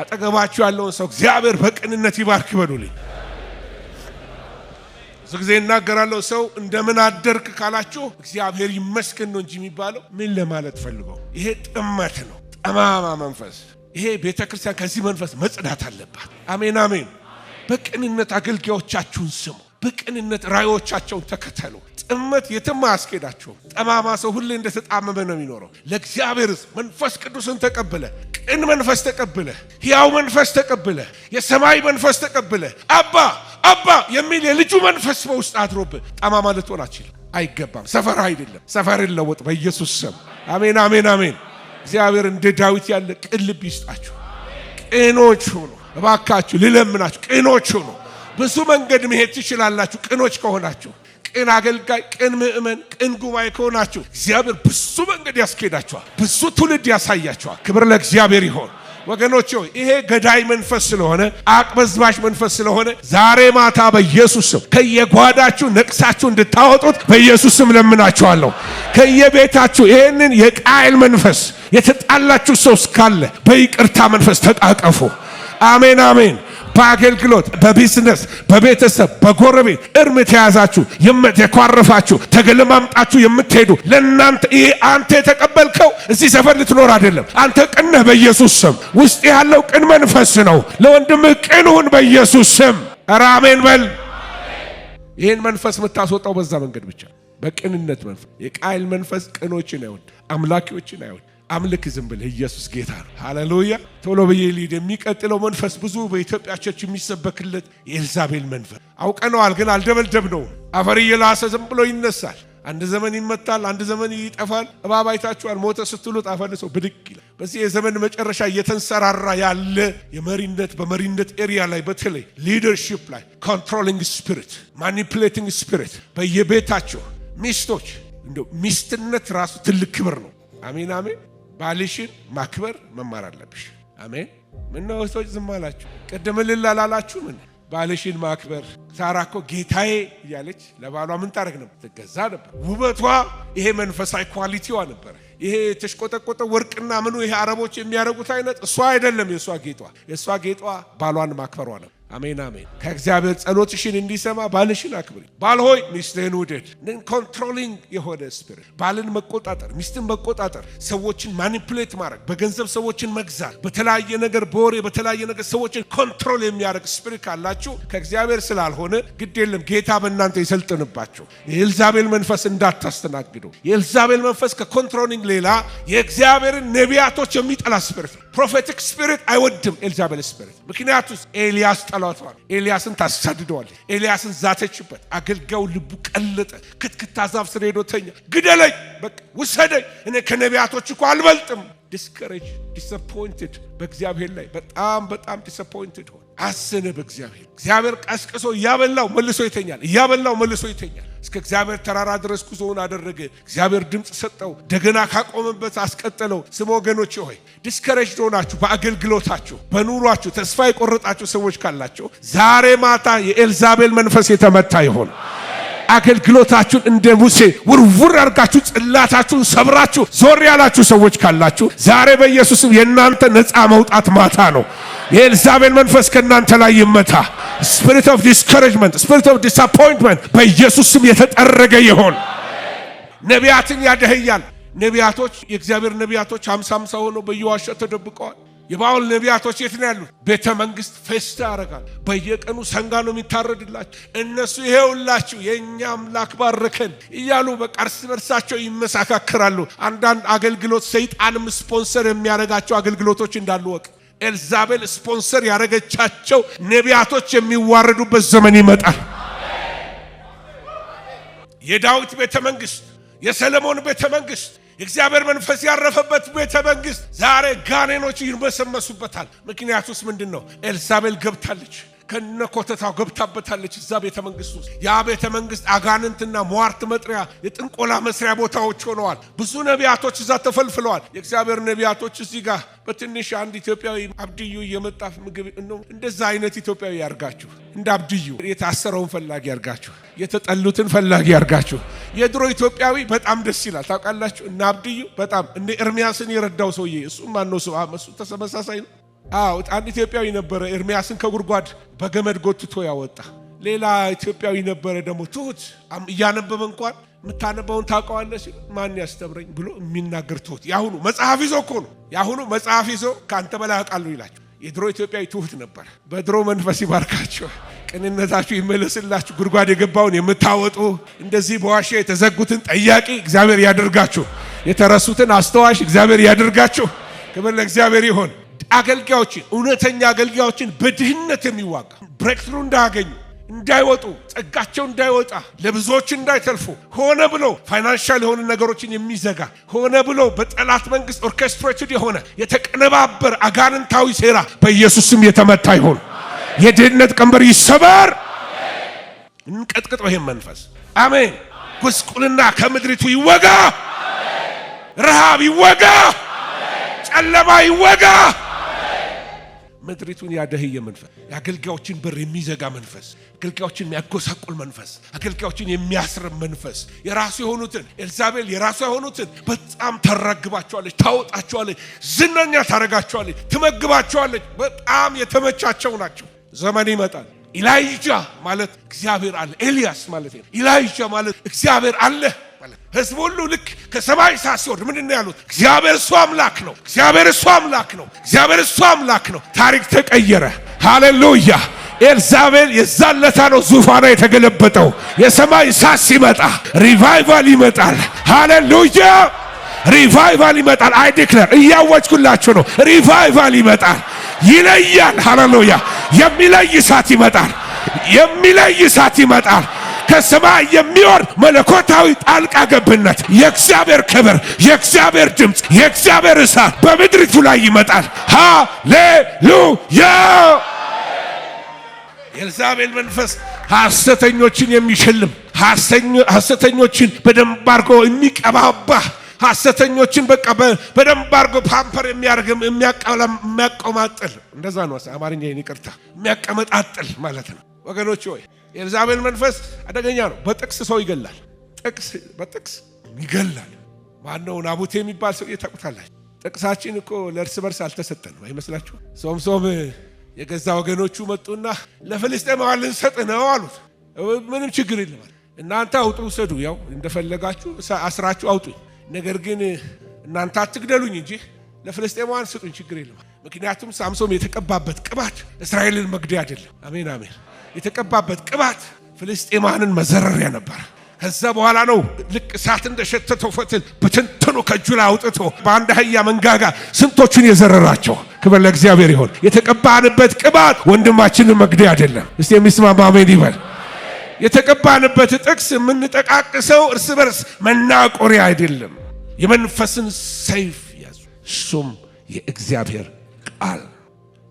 S1: አጠገባችሁ ያለውን ሰው እግዚአብሔር በቅንነት ይባርክ በሉልኝ። ብዙ ጊዜ እናገራለሁ። ሰው እንደምን አደርክ ካላችሁ እግዚአብሔር ይመስገን ነው እንጂ የሚባለው ምን ለማለት ፈልገው? ይሄ ጥመት ነው፣ ጠማማ መንፈስ። ይሄ ቤተክርስቲያን ከዚህ መንፈስ መጽዳት አለባት። አሜን አሜን። በቅንነት አገልጋዮቻችሁን ስሙ። በቅንነት ራእዮቻቸውን ተከተሉ። ጥመት የትም አያስኬዳቸውም። ጠማማ ሰው ሁሌ እንደተጣመመ ነው የሚኖረው። ለእግዚአብሔር መንፈስ ቅዱስን ተቀብለ፣ ቅን መንፈስ ተቀብለ፣ ሕያው መንፈስ ተቀብለ፣ የሰማይ መንፈስ ተቀብለ፣ አባ አባ የሚል የልጁ መንፈስ በውስጥ አድሮብህ ጠማማ ልትሆን አትችልም። አይገባም። ሰፈር አይደለም። ሰፈር ይለወጥ በኢየሱስ ስም። አሜን አሜን አሜን። እግዚአብሔር እንደ ዳዊት ያለ ቅን ልብ ይስጣችሁ። ቅኖች ሁኑ እባካችሁ፣ ልለምናችሁ። ቅኖች ሁኑ። ብዙ መንገድ መሄድ ትችላላችሁ። ቅኖች ከሆናችሁ፣ ቅን አገልጋይ፣ ቅን ምእመን፣ ቅን ጉባኤ ከሆናችሁ እግዚአብሔር ብዙ መንገድ ያስኬዳችኋል። ብዙ ትውልድ ያሳያችኋል። ክብር ለእግዚአብሔር ይሆን። ወገኖች ሆይ ይሄ ገዳይ መንፈስ ስለሆነ፣ አቅበዝባሽ መንፈስ ስለሆነ ዛሬ ማታ በኢየሱስ ስም ከየጓዳችሁ ነቅሳችሁ እንድታወጡት በኢየሱስ ስም ለምናችኋለሁ። ከየቤታችሁ ይሄንን የቃየል መንፈስ የተጣላችሁ ሰው እስካለ በይቅርታ መንፈስ ተቃቀፉ። አሜን አሜን። በአገልግሎት፣ በቢዝነስ፣ በቤተሰብ፣ በጎረቤት እርም ተያዛችሁ የኳረፋችሁ ተገለማምጣችሁ የምትሄዱ ለእናንተ ይሄ አንተ የተቀበልከው እዚህ ሰፈር ልትኖር አይደለም። አንተ ቅን ነህ በኢየሱስ ስም። ውስጥ ያለው ቅን መንፈስ ነው። ለወንድምህ ቅን ሁን በኢየሱስ ስም። ኧረ አሜን በል። ይህን መንፈስ የምታስወጣው በዛ መንገድ ብቻ በቅንነት መንፈስ። የቃየል መንፈስ ቅኖችን አይወድ፣ አምላኪዎችን አይወድ። አምልክ ዝም ብለህ ኢየሱስ ጌታ ነው። ሃሌሉያ። ቶሎ ብዬ ልሂድ። የሚቀጥለው መንፈስ ብዙ በኢትዮጵያ ቸርች የሚሰበክለት የኤልዛቤል መንፈስ አውቀነዋል፣ ግን አልደበደብነውም። አፈር እየላሰ ዝም ብሎ ይነሳል። አንድ ዘመን ይመታል፣ አንድ ዘመን ይጠፋል። እባብ አይታችኋል፣ ሞተ ስትሉት አፈልሰው ብድቅ ይላል። በዚህ የዘመን መጨረሻ እየተንሰራራ ያለ የመሪነት በመሪነት ኤሪያ ላይ በተለይ ሊደርሺፕ ላይ ኮንትሮሊንግ ስፒሪት፣ ማኒፑሌቲንግ ስፒሪት በየቤታቸው ሚስቶች እንደው ሚስትነት ራሱ ትልቅ ክብር ነው። አሜን አሜን። ባልሽን ማክበር መማር አለብሽ። አሜን። ምነው ሰዎች ዝም አላችሁ? ቅድም ልላላላችሁ ምን ባልሽን ማክበር። ሳራ እኮ ጌታዬ እያለች ለባሏ ምን ታረግ ነበር? ትገዛ ነበር። ውበቷ ይሄ መንፈሳዊ ኳሊቲዋ ነበር። ይሄ ተሽቆጠቆጠ ወርቅና ምኑ ይሄ አረቦች የሚያረጉት አይነት እሷ አይደለም። የሷ ጌጧ ባሏን ማክበሯ ነው። አሜን አሜን። ከእግዚአብሔር ጸሎትሽን እንዲሰማ ባልሽን አክብሪ። ባል ሆይ ሚስትህን ውደድ። ኮንትሮሊንግ የሆነ ስፒሪት፣ ባልን መቆጣጠር፣ ሚስትን መቆጣጠር፣ ሰዎችን ማኒፑሌት ማድረግ፣ በገንዘብ ሰዎችን መግዛት፣ በተለያየ ነገር በወሬ በተለያየ ነገር ሰዎችን ኮንትሮል የሚያደርግ ስፒሪት ካላችሁ ከእግዚአብሔር ስላልሆነ ግድ የለም ጌታ በእናንተ ይሰልጥንባችሁ። የኤልዛቤል መንፈስ እንዳታስተናግዱ። የኤልዛቤል መንፈስ ከኮንትሮሊንግ ሌላ የእግዚአብሔርን ነቢያቶች የሚጠላ ስፒሪት ነው። ፕሮፌቲክ ስፒሪት አይወድም ኤልዛቤል ስፒሪት። ምክንያቱም ኤልያስ ጠላቷል። ኤልያስን ታሳድደዋል። ኤልያስን ዛተችበት። አገልጋዩ ልቡ ቀለጠ። ክትክታ ዛፍ ስር ሄዶ ተኛ። ግደለኝ፣ በቃ ውሰደኝ፣ እኔ ከነቢያቶች እኮ አልበልጥም። ዲስከሬጅ ዲስአፖይንትድ በእግዚአብሔር ላይ በጣም ዲስአፖይንትድ ሆነ። አዘነ በእግዚአብሔር። እግዚአብሔር ቀስቅሶ እያበላው መልሶ ይተኛል። እስከ እግዚአብሔር ተራራ ድረስ ጉዞውን አደረገ። እግዚአብሔር ድምፅ ሰጠው። እንደገና ካቆመበት አስቀጠለው። ስም ወገኖች ሆይ ዲስከሬጅ ሆናችሁ በአገልግሎታችሁ በኑሯችሁ ተስፋ የቆረጣችሁ ሰዎች ካላችሁ ዛሬ ማታ የኤልዛቤል መንፈስ የተመታ ይሆን። አገልግሎታችሁን እንደ ሙሴ ውርውር አድርጋችሁ ጽላታችሁን ሰብራችሁ ዞር ያላችሁ ሰዎች ካላችሁ ዛሬ በኢየሱስም የእናንተ ነፃ መውጣት ማታ ነው። የኤልዛቤል መንፈስ ከእናንተ ላይ ይመታ። ስፒሪት ኦፍ ዲስከሬጅመንት፣ ስፒሪት ኦፍ ዲስአፖይንትመንት በኢየሱስም የተጠረገ ይሆን። ነቢያትን ያደህያል። ነቢያቶች የእግዚአብሔር ነቢያቶች 50 ሆነው በየዋሻው ተደብቀዋል። የባውል ነቢያቶች የት ነው ያሉት? ቤተ መንግስት ፌስታ ያደርጋል። በየቀኑ ሰንጋ ነው የሚታረድላቸው። እነሱ ይሄውላችሁ የኛ አምላክ ባረከን እያሉ በቃ እርስ በርሳቸው ይመሳካከራሉ። አንዳንድ አገልግሎት ሰይጣንም ስፖንሰር የሚያደርጋቸው አገልግሎቶች እንዳሉ ወቅ ኤልዛቤል ስፖንሰር ያደረገቻቸው ነቢያቶች የሚዋረዱበት ዘመን ይመጣል። የዳዊት ቤተ መንግስት፣ የሰለሞን ቤተ መንግስት፣ የእግዚአብሔር መንፈስ ያረፈበት ቤተ መንግስት ዛሬ ጋኔኖች ይርመሰመሱበታል። ምክንያቱስ ምንድነው? ኤልዛቤል ገብታለች። ከነኮተታው ገብታበታለች እዛ ቤተ መንግስት ውስጥ። ያ ቤተ መንግስት አጋንንትና ሟርት መጥሪያ የጥንቆላ መስሪያ ቦታዎች ሆነዋል። ብዙ ነቢያቶች እዛ ተፈልፍለዋል። የእግዚአብሔር ነቢያቶች እዚህ ጋር በትንሽ አንድ ኢትዮጵያዊ አብድዩ እየመጣ ምግብ ነው። እንደዛ አይነት ኢትዮጵያዊ ያርጋችሁ። እንደ አብድዩ የታሰረውን ፈላጊ ያርጋችሁ። የተጠሉትን ፈላጊ ያርጋችሁ። የድሮ ኢትዮጵያዊ በጣም ደስ ይላል። ታውቃላችሁ እና አብድዩ በጣም እንደ ኤርሚያስን የረዳው ሰውዬ እሱ ማን ነው? እሱ ተመሳሳይ ነው። አንድ ኢትዮጵያዊ ነበረ ኤርሚያስን ከጉድጓድ በገመድ ጎትቶ ያወጣ። ሌላ ኢትዮጵያዊ ነበረ ደግሞ ትሁት፣ እያነበበ እንኳን የምታነበውን ታውቀዋለህ ሲል ማን ያስተምረኝ ብሎ የሚናገር ትሁት። ያሁኑ መጽሐፍ ይዞ እኮ ነው። ያሁኑ መጽሐፍ ይዞ ከአንተ በላይ አውቃለሁ ይላችሁ። የድሮ ኢትዮጵያዊ ትሁት ነበር። በድሮ መንፈስ ይባርካችሁ፣ ቅንነታችሁ ይመለስላችሁ። ጉድጓድ የገባውን የምታወጡ እንደዚህ በዋሻ የተዘጉትን ጠያቂ እግዚአብሔር ያደርጋችሁ። የተረሱትን አስተዋሽ እግዚአብሔር ያደርጋችሁ። ክብር ለእግዚአብሔር ይሆን። አገልጋዮችን እውነተኛ አገልጋዮችን በድህነት የሚዋጋ ብሬክትሩ እንዳያገኙ እንዳይወጡ ጸጋቸው እንዳይወጣ ለብዙዎች እንዳይተርፉ ሆነ ብሎ ፋይናንሻል የሆኑ ነገሮችን የሚዘጋ ሆነ ብሎ በጠላት መንግስት ኦርኬስትሬትድ የሆነ የተቀነባበር አጋንንታዊ ሴራ በኢየሱስም የተመታ ይሁን። የድህነት ቀንበር ይሰበር። እንቀጥቅጠው ይሄን መንፈስ። አሜን። ጉስቁልና ከምድሪቱ ይወጋ። ረሃብ ይወጋ። ጨለማ ይወጋ። ምድሪቱን ያደህየ መንፈስ፣ የአገልጋዮችን በር የሚዘጋ መንፈስ፣ አገልጋዮችን የሚያጎሳቁል መንፈስ፣ አገልጋዮችን የሚያስርም መንፈስ፣ የራሱ የሆኑትን ኤልዛቤል የራሱ የሆኑትን በጣም ታራግባቸዋለች፣ ታወጣቸዋለች፣ ዝነኛ ታረጋቸዋለች፣ ትመግባቸዋለች። በጣም የተመቻቸው ናቸው። ዘመን ይመጣል። ኢላይጃ ማለት እግዚአብሔር አለ። ኤልያስ ማለት ነው። ኢላይጃ ማለት እግዚአብሔር አለ። ህዝብ ሁሉ ልክ ከሰማይ እሳት ሲወርድ ምንድነው ያሉት? እግዚአብሔር እሱ አምላክ ነው። እግዚአብሔር እሱ አምላክ ነው። እግዚአብሔር እሱ አምላክ ነው። ታሪክ ተቀየረ። ሃሌሉያ። ኤልዛቤል የዛለታ ነው ዙፋኗ የተገለበጠው። የሰማይ እሳት ሲመጣ ሪቫይቫል ይመጣል። ሃሌሉያ። ሪቫይቫል ይመጣል። አይ ዲክለር እያወጅኩላችሁ ነው። ሪቫይቫል ይመጣል። ይለያል። ሃሌሉያ። የሚለይ እሳት ይመጣል። የሚለይ እሳት ይመጣል። ከሰማይ የሚወርድ መለኮታዊ ጣልቃ ገብነት፣ የእግዚአብሔር ክብር፣ የእግዚአብሔር ድምፅ፣ የእግዚአብሔር እሳት በምድሪቱ ላይ ይመጣል። ሃሌሉያ! የኤልዛቤል መንፈስ ሐሰተኞችን የሚሸልም ሐሰተኞችን በደንብ አድርጎ የሚቀባባ ሐሰተኞችን በቃ በደንብ አድርጎ ፓምፐር የሚያርግም የሚያቆማጥል እንደዛ ነው አማርኛ ይቅርታ የሚያቀመጣጥል ማለት ነው። ወገኖች ሆይ የኤልዛቤል መንፈስ አደገኛ ነው። በጥቅስ ሰው ይገላል። በጥቅስ ይገላል። ማነው? ናቡቴ የሚባል ሰው ታውቁታላችሁ። ጥቅሳችን እኮ ለእርስ በርስ አልተሰጠንም አይመስላችሁ? ሶም የገዛ ወገኖቹ መጡና ለፍልስጤማውያን ልንሰጥ ነው አሉት። ምንም ችግር የለም እናንተ አውጡ ውሰዱ፣ ያው እንደፈለጋችሁ አስራችሁ አውጡ፣ ነገር ግን እናንተ አትግደሉኝ እንጂ ለፍልስጤማውያን ስጡኝ፣ ችግር የለም። ምክንያቱም ሳምሶን የተቀባበት ቅባት እስራኤልን መግደያ አይደለም። አሜን አሜን። የተቀባበት ቅባት ፍልስጤማውያንን መዘረሪያ ነበር። ከዛ በኋላ ነው ልክ እሳት እንደሸተተው ፈትል በትንትኑ ከእጁ ላይ አውጥቶ በአንድ አህያ መንጋጋ ስንቶቹን የዘረራቸው። ክብር ለእግዚአብሔር ይሁን። የተቀባንበት ቅባት ወንድማችንን መግደያ አይደለም። እስቲ የሚስማማ አሜን ይበል። የተቀባንበት ጥቅስ የምንጠቃቅሰው እርስ በርስ መናቆሪያ አይደለም። የመንፈስን ሰይፍ ያዙ፣ እሱም የእግዚአብሔር ቃል።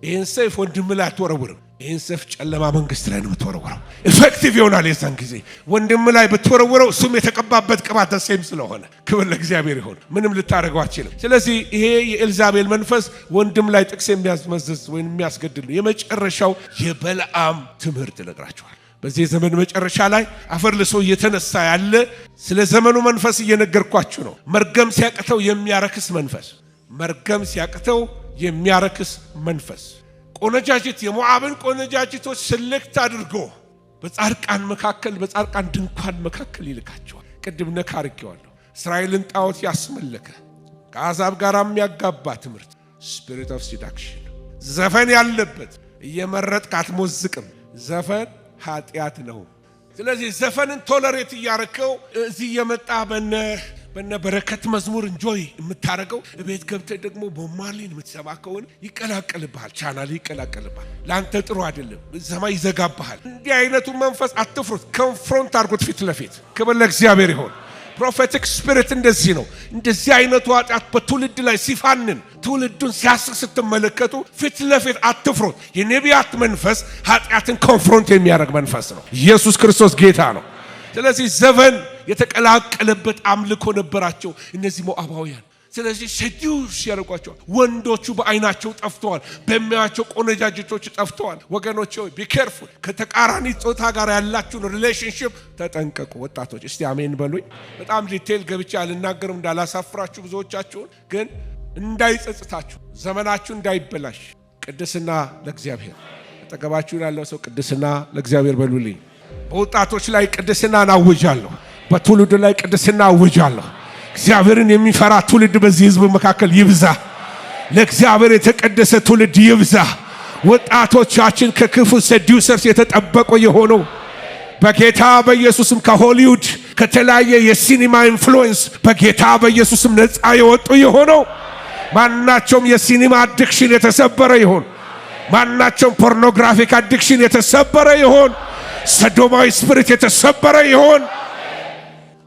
S1: ይህን ሰይፍ ወንድም ላይ አትወረውርም። ይህን ሰይፍ ጨለማ መንግስት ላይ ነው የምትወረውረው። ኢፌክቲቭ ይሆናል የዛን ጊዜ ወንድም ላይ ብትወረውረው፣ እሱም የተቀባበት ቅባት ተሰይም ስለሆነ ክብር ለእግዚአብሔር ይሁን። ምንም ልታደርገው አትችልም። ስለዚህ ይሄ የኤልዛቤል መንፈስ ወንድም ላይ ጥቅስ የሚያስመዝዝ ወይም የሚያስገድል የመጨረሻው የበለዓም ትምህርት ነግራቸዋል። በዚህ ዘመን መጨረሻ ላይ አፈር ልሶ እየተነሳ ያለ ስለ ዘመኑ መንፈስ እየነገርኳችሁ ነው። መርገም ሲያቅተው የሚያረክስ መንፈስ፣ መርገም ሲያቅተው የሚያረክስ መንፈስ። ቆነጃጅት የሞዓብን ቆነጃጅቶች ስልክት አድርጎ በጻድቃን መካከል በጻድቃን ድንኳን መካከል ይልካቸዋል። ቅድም ነካ አድርጌዋለሁ። እስራኤልን ጣዖት ያስመለከ ከአሕዛብ ጋር የሚያጋባ ትምህርት ስፒሪት ኦፍ ሲዳክሽን፣ ዘፈን ያለበት እየመረጥክ አትሞዝቅም። ዘፈን ኃጢአት ነው። ስለዚህ ዘፈንን ቶለሬት እያረከው እዚህ የመጣ በነ በረከት መዝሙር እንጆይ የምታረገው ቤት ገብተህ ደግሞ ቦማሊን የምትሰማ ከሆነ ይቀላቀልብሃል፣ ቻናል ይቀላቀልብሃል። ለአንተ ጥሩ አይደለም፣ ሰማይ ይዘጋብሃል። እንዲህ አይነቱ መንፈስ አትፍሩት፣ ኮንፍሮንት አድርጎት ፊት ለፊት። ክብር ለእግዚአብሔር ይሁን። ፕሮፌቲክ ስፒሪት እንደዚህ ነው። እንደዚህ አይነቱ ኃጢአት በትውልድ ላይ ሲፋንን ትውልዱን ሲያስቅ ስትመለከቱ ፊት ለፊት አትፍሩት። የነቢያት መንፈስ ኃጢአትን ኮንፍሮንት የሚያደርግ መንፈስ ነው። ኢየሱስ ክርስቶስ ጌታ ነው። ስለዚህ ዘፈን የተቀላቀለበት አምልኮ ነበራቸው እነዚህ ሞዓባውያን። ስለዚህ ሰዲውስ ያደርጓቸዋል። ወንዶቹ በአይናቸው ጠፍተዋል፣ በሚያቸው ቆነጃጅቶች ጠፍተዋል። ወገኖች ሆይ ቢ ኬርፉል። ከተቃራኒ ጾታ ጋር ያላችሁን ሪሌሽንሺፕ ተጠንቀቁ። ወጣቶች እስቲ አሜን በሉኝ። በጣም ዲቴል ገብቼ አልናገርም እንዳላሳፍራችሁ ብዙዎቻችሁን፣ ግን እንዳይጸጽታችሁ፣ ዘመናችሁ እንዳይበላሽ። ቅድስና ለእግዚአብሔር። አጠገባችሁ ያለው ሰው ቅድስና ለእግዚአብሔር በሉልኝ። በወጣቶች ላይ ቅድስናን አውጃለሁ። በትውልድ ላይ ቅድስና አውጃለሁ። እግዚአብሔርን የሚፈራ ትውልድ በዚህ ህዝብ መካከል ይብዛ። ለእግዚአብሔር የተቀደሰ ትውልድ ይብዛ። ወጣቶቻችን ከክፉ ሰዲውሰርስ የተጠበቁ የሆነው በጌታ በኢየሱስም ከሆሊውድ ከተለያየ የሲኒማ ኢንፍሉዌንስ በጌታ በኢየሱስም ነፃ የወጡ የሆነው ማናቸውም የሲኒማ አዲክሽን የተሰበረ ይሆን። ማናቸውም ፖርኖግራፊክ አዲክሽን የተሰበረ ይሆን። ሰዶማዊ ስፒሪት የተሰበረ ይሆን።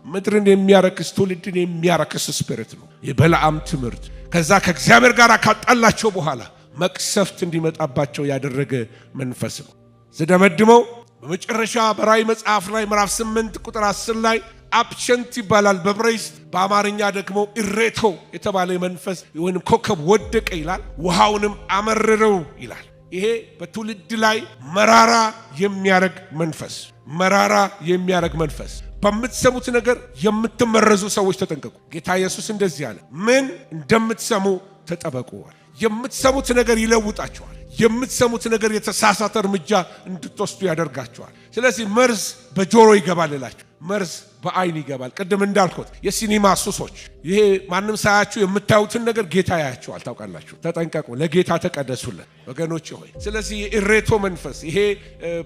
S1: ምድርን የሚያረክስ ትውልድን የሚያረክስ ስፒሪት ነው የበለዓም ትምህርት። ከዛ ከእግዚአብሔር ጋር ካጣላቸው በኋላ መቅሰፍት እንዲመጣባቸው ያደረገ መንፈስ ነው። ስደመድመው በመጨረሻ በራእይ መጽሐፍ ላይ ምዕራፍ 8 ቁጥር 10 ላይ አፕሸንት ይባላል በዕብራይስጥ፣ በአማርኛ ደግሞ ኢሬቶ የተባለ መንፈስ ወይንም ኮከብ ወደቀ ይላል። ውሃውንም አመረረው ይላል። ይሄ በትውልድ ላይ መራራ የሚያረግ መንፈስ፣ መራራ የሚያረግ መንፈስ። በምትሰሙት ነገር የምትመረዙ ሰዎች ተጠንቀቁ። ጌታ ኢየሱስ እንደዚህ አለ፣ ምን እንደምትሰሙ ተጠበቁ። የምትሰሙት ነገር ይለውጣቸዋል። የምትሰሙት ነገር የተሳሳተ እርምጃ እንድትወስዱ ያደርጋቸዋል። ስለዚህ መርዝ በጆሮ ይገባል እላችሁ፣ መርዝ በአይን ይገባል። ቅድም እንዳልኩት የሲኒማ ሱሶች ይሄ ማንም ሳያችሁ የምታዩትን ነገር ጌታ ያያችኋል። ታውቃላችሁ። ተጠንቀቁ፣ ለጌታ ተቀደሱለት ወገኖች ሆይ። ስለዚህ የኢሬቶ መንፈስ ይሄ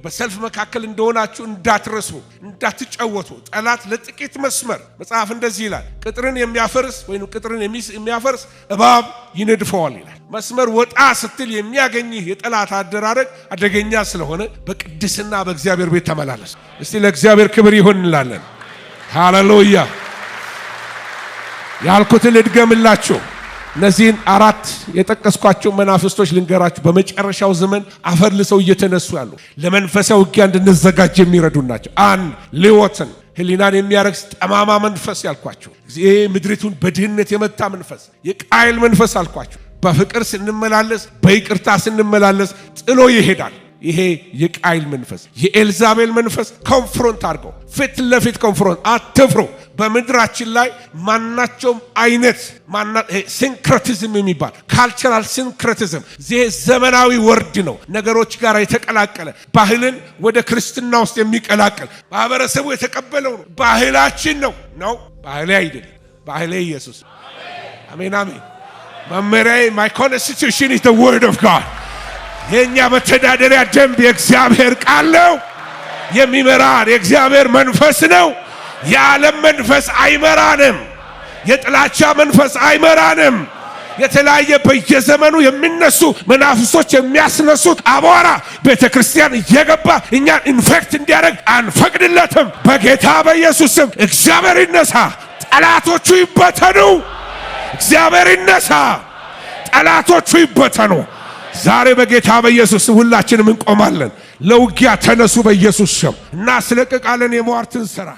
S1: በሰልፍ መካከል እንደሆናችሁ እንዳትረሱ፣ እንዳትጨወቱ። ጠላት ለጥቂት መስመር መጽሐፍ እንደዚህ ይላል፣ ቅጥርን የሚያፈርስ ወይም ቅጥርን የሚያፈርስ እባብ ይነድፈዋል ይላል። መስመር ወጣ ስትል የሚያገኝህ የጠላት አደራረግ አደገኛ ስለሆነ በቅድስና በእግዚአብሔር ቤት ተመላለስ። እስቲ ለእግዚአብሔር ክብር ይሁን እንላለን። ሃሌሉያ። ያልኩትን ልድገምላችሁ። እነዚህን 4 የጠቀስኳቸው መናፍስቶች ልንገራችሁ። በመጨረሻው ዘመን አፈር ልሰው እየተነሱ ያሉ ለመንፈሳዊ ውጊያ እንድንዘጋጅ የሚረዱ ናቸው። 1 ሌዎትን ህሊናን የሚያረክስ ጠማማ መንፈስ ያልኳችሁ፣ ይሄ ምድሪቱን በድህነት የመታ መንፈስ፣ የቃይል መንፈስ አልኳችሁ። በፍቅር ስንመላለስ በይቅርታ ስንመላለስ ጥሎ ይሄዳል። ይሄ የቃይል መንፈስ። የኤልዛቤል መንፈስ ኮንፍሮንት አድርገው ፊት ለፊት ኮንፍሮንት፣ አትፍሩ። በምድራችን ላይ ማናቸውም አይነት ሲንክረቲዝም የሚባል ካልቸራል ሲንክረቲዝም ይሄ ዘመናዊ ወርድ ነው። ነገሮች ጋር የተቀላቀለ ባህልን ወደ ክርስትና ውስጥ የሚቀላቀል ማህበረሰቡ የተቀበለው ነው። ባህላችን ነው ባህሌ አይደለም። ባህሌ ኢየሱስ። አሜን አሜን። መመሪያዬ my constitution is the word of God። የኛ መተዳደሪያ ደንብ የእግዚአብሔር ቃል ነው። የሚመራን የእግዚአብሔር መንፈስ ነው። የዓለም መንፈስ አይመራንም። የጥላቻ መንፈስ አይመራንም። የተለያየ በየዘመኑ የሚነሱ መናፍስቶች የሚያስነሱት አቧራ ቤተክርስቲያን እየገባ እኛን ኢንፌክት እንዲያደርግ አንፈቅድለትም። በጌታ በኢየሱስ ስም እግዚአብሔር ይነሳ፣ ጠላቶቹ ይበተኑ። እግዚአብሔር ይነሳ፣ ጠላቶቹ ይበተኑ። ዛሬ በጌታ በኢየሱስ ሁላችንም እንቆማለን። ለውጊያ ተነሱ በኢየሱስ ስም። እናስለቅቃለን የሟርትን ሥራ።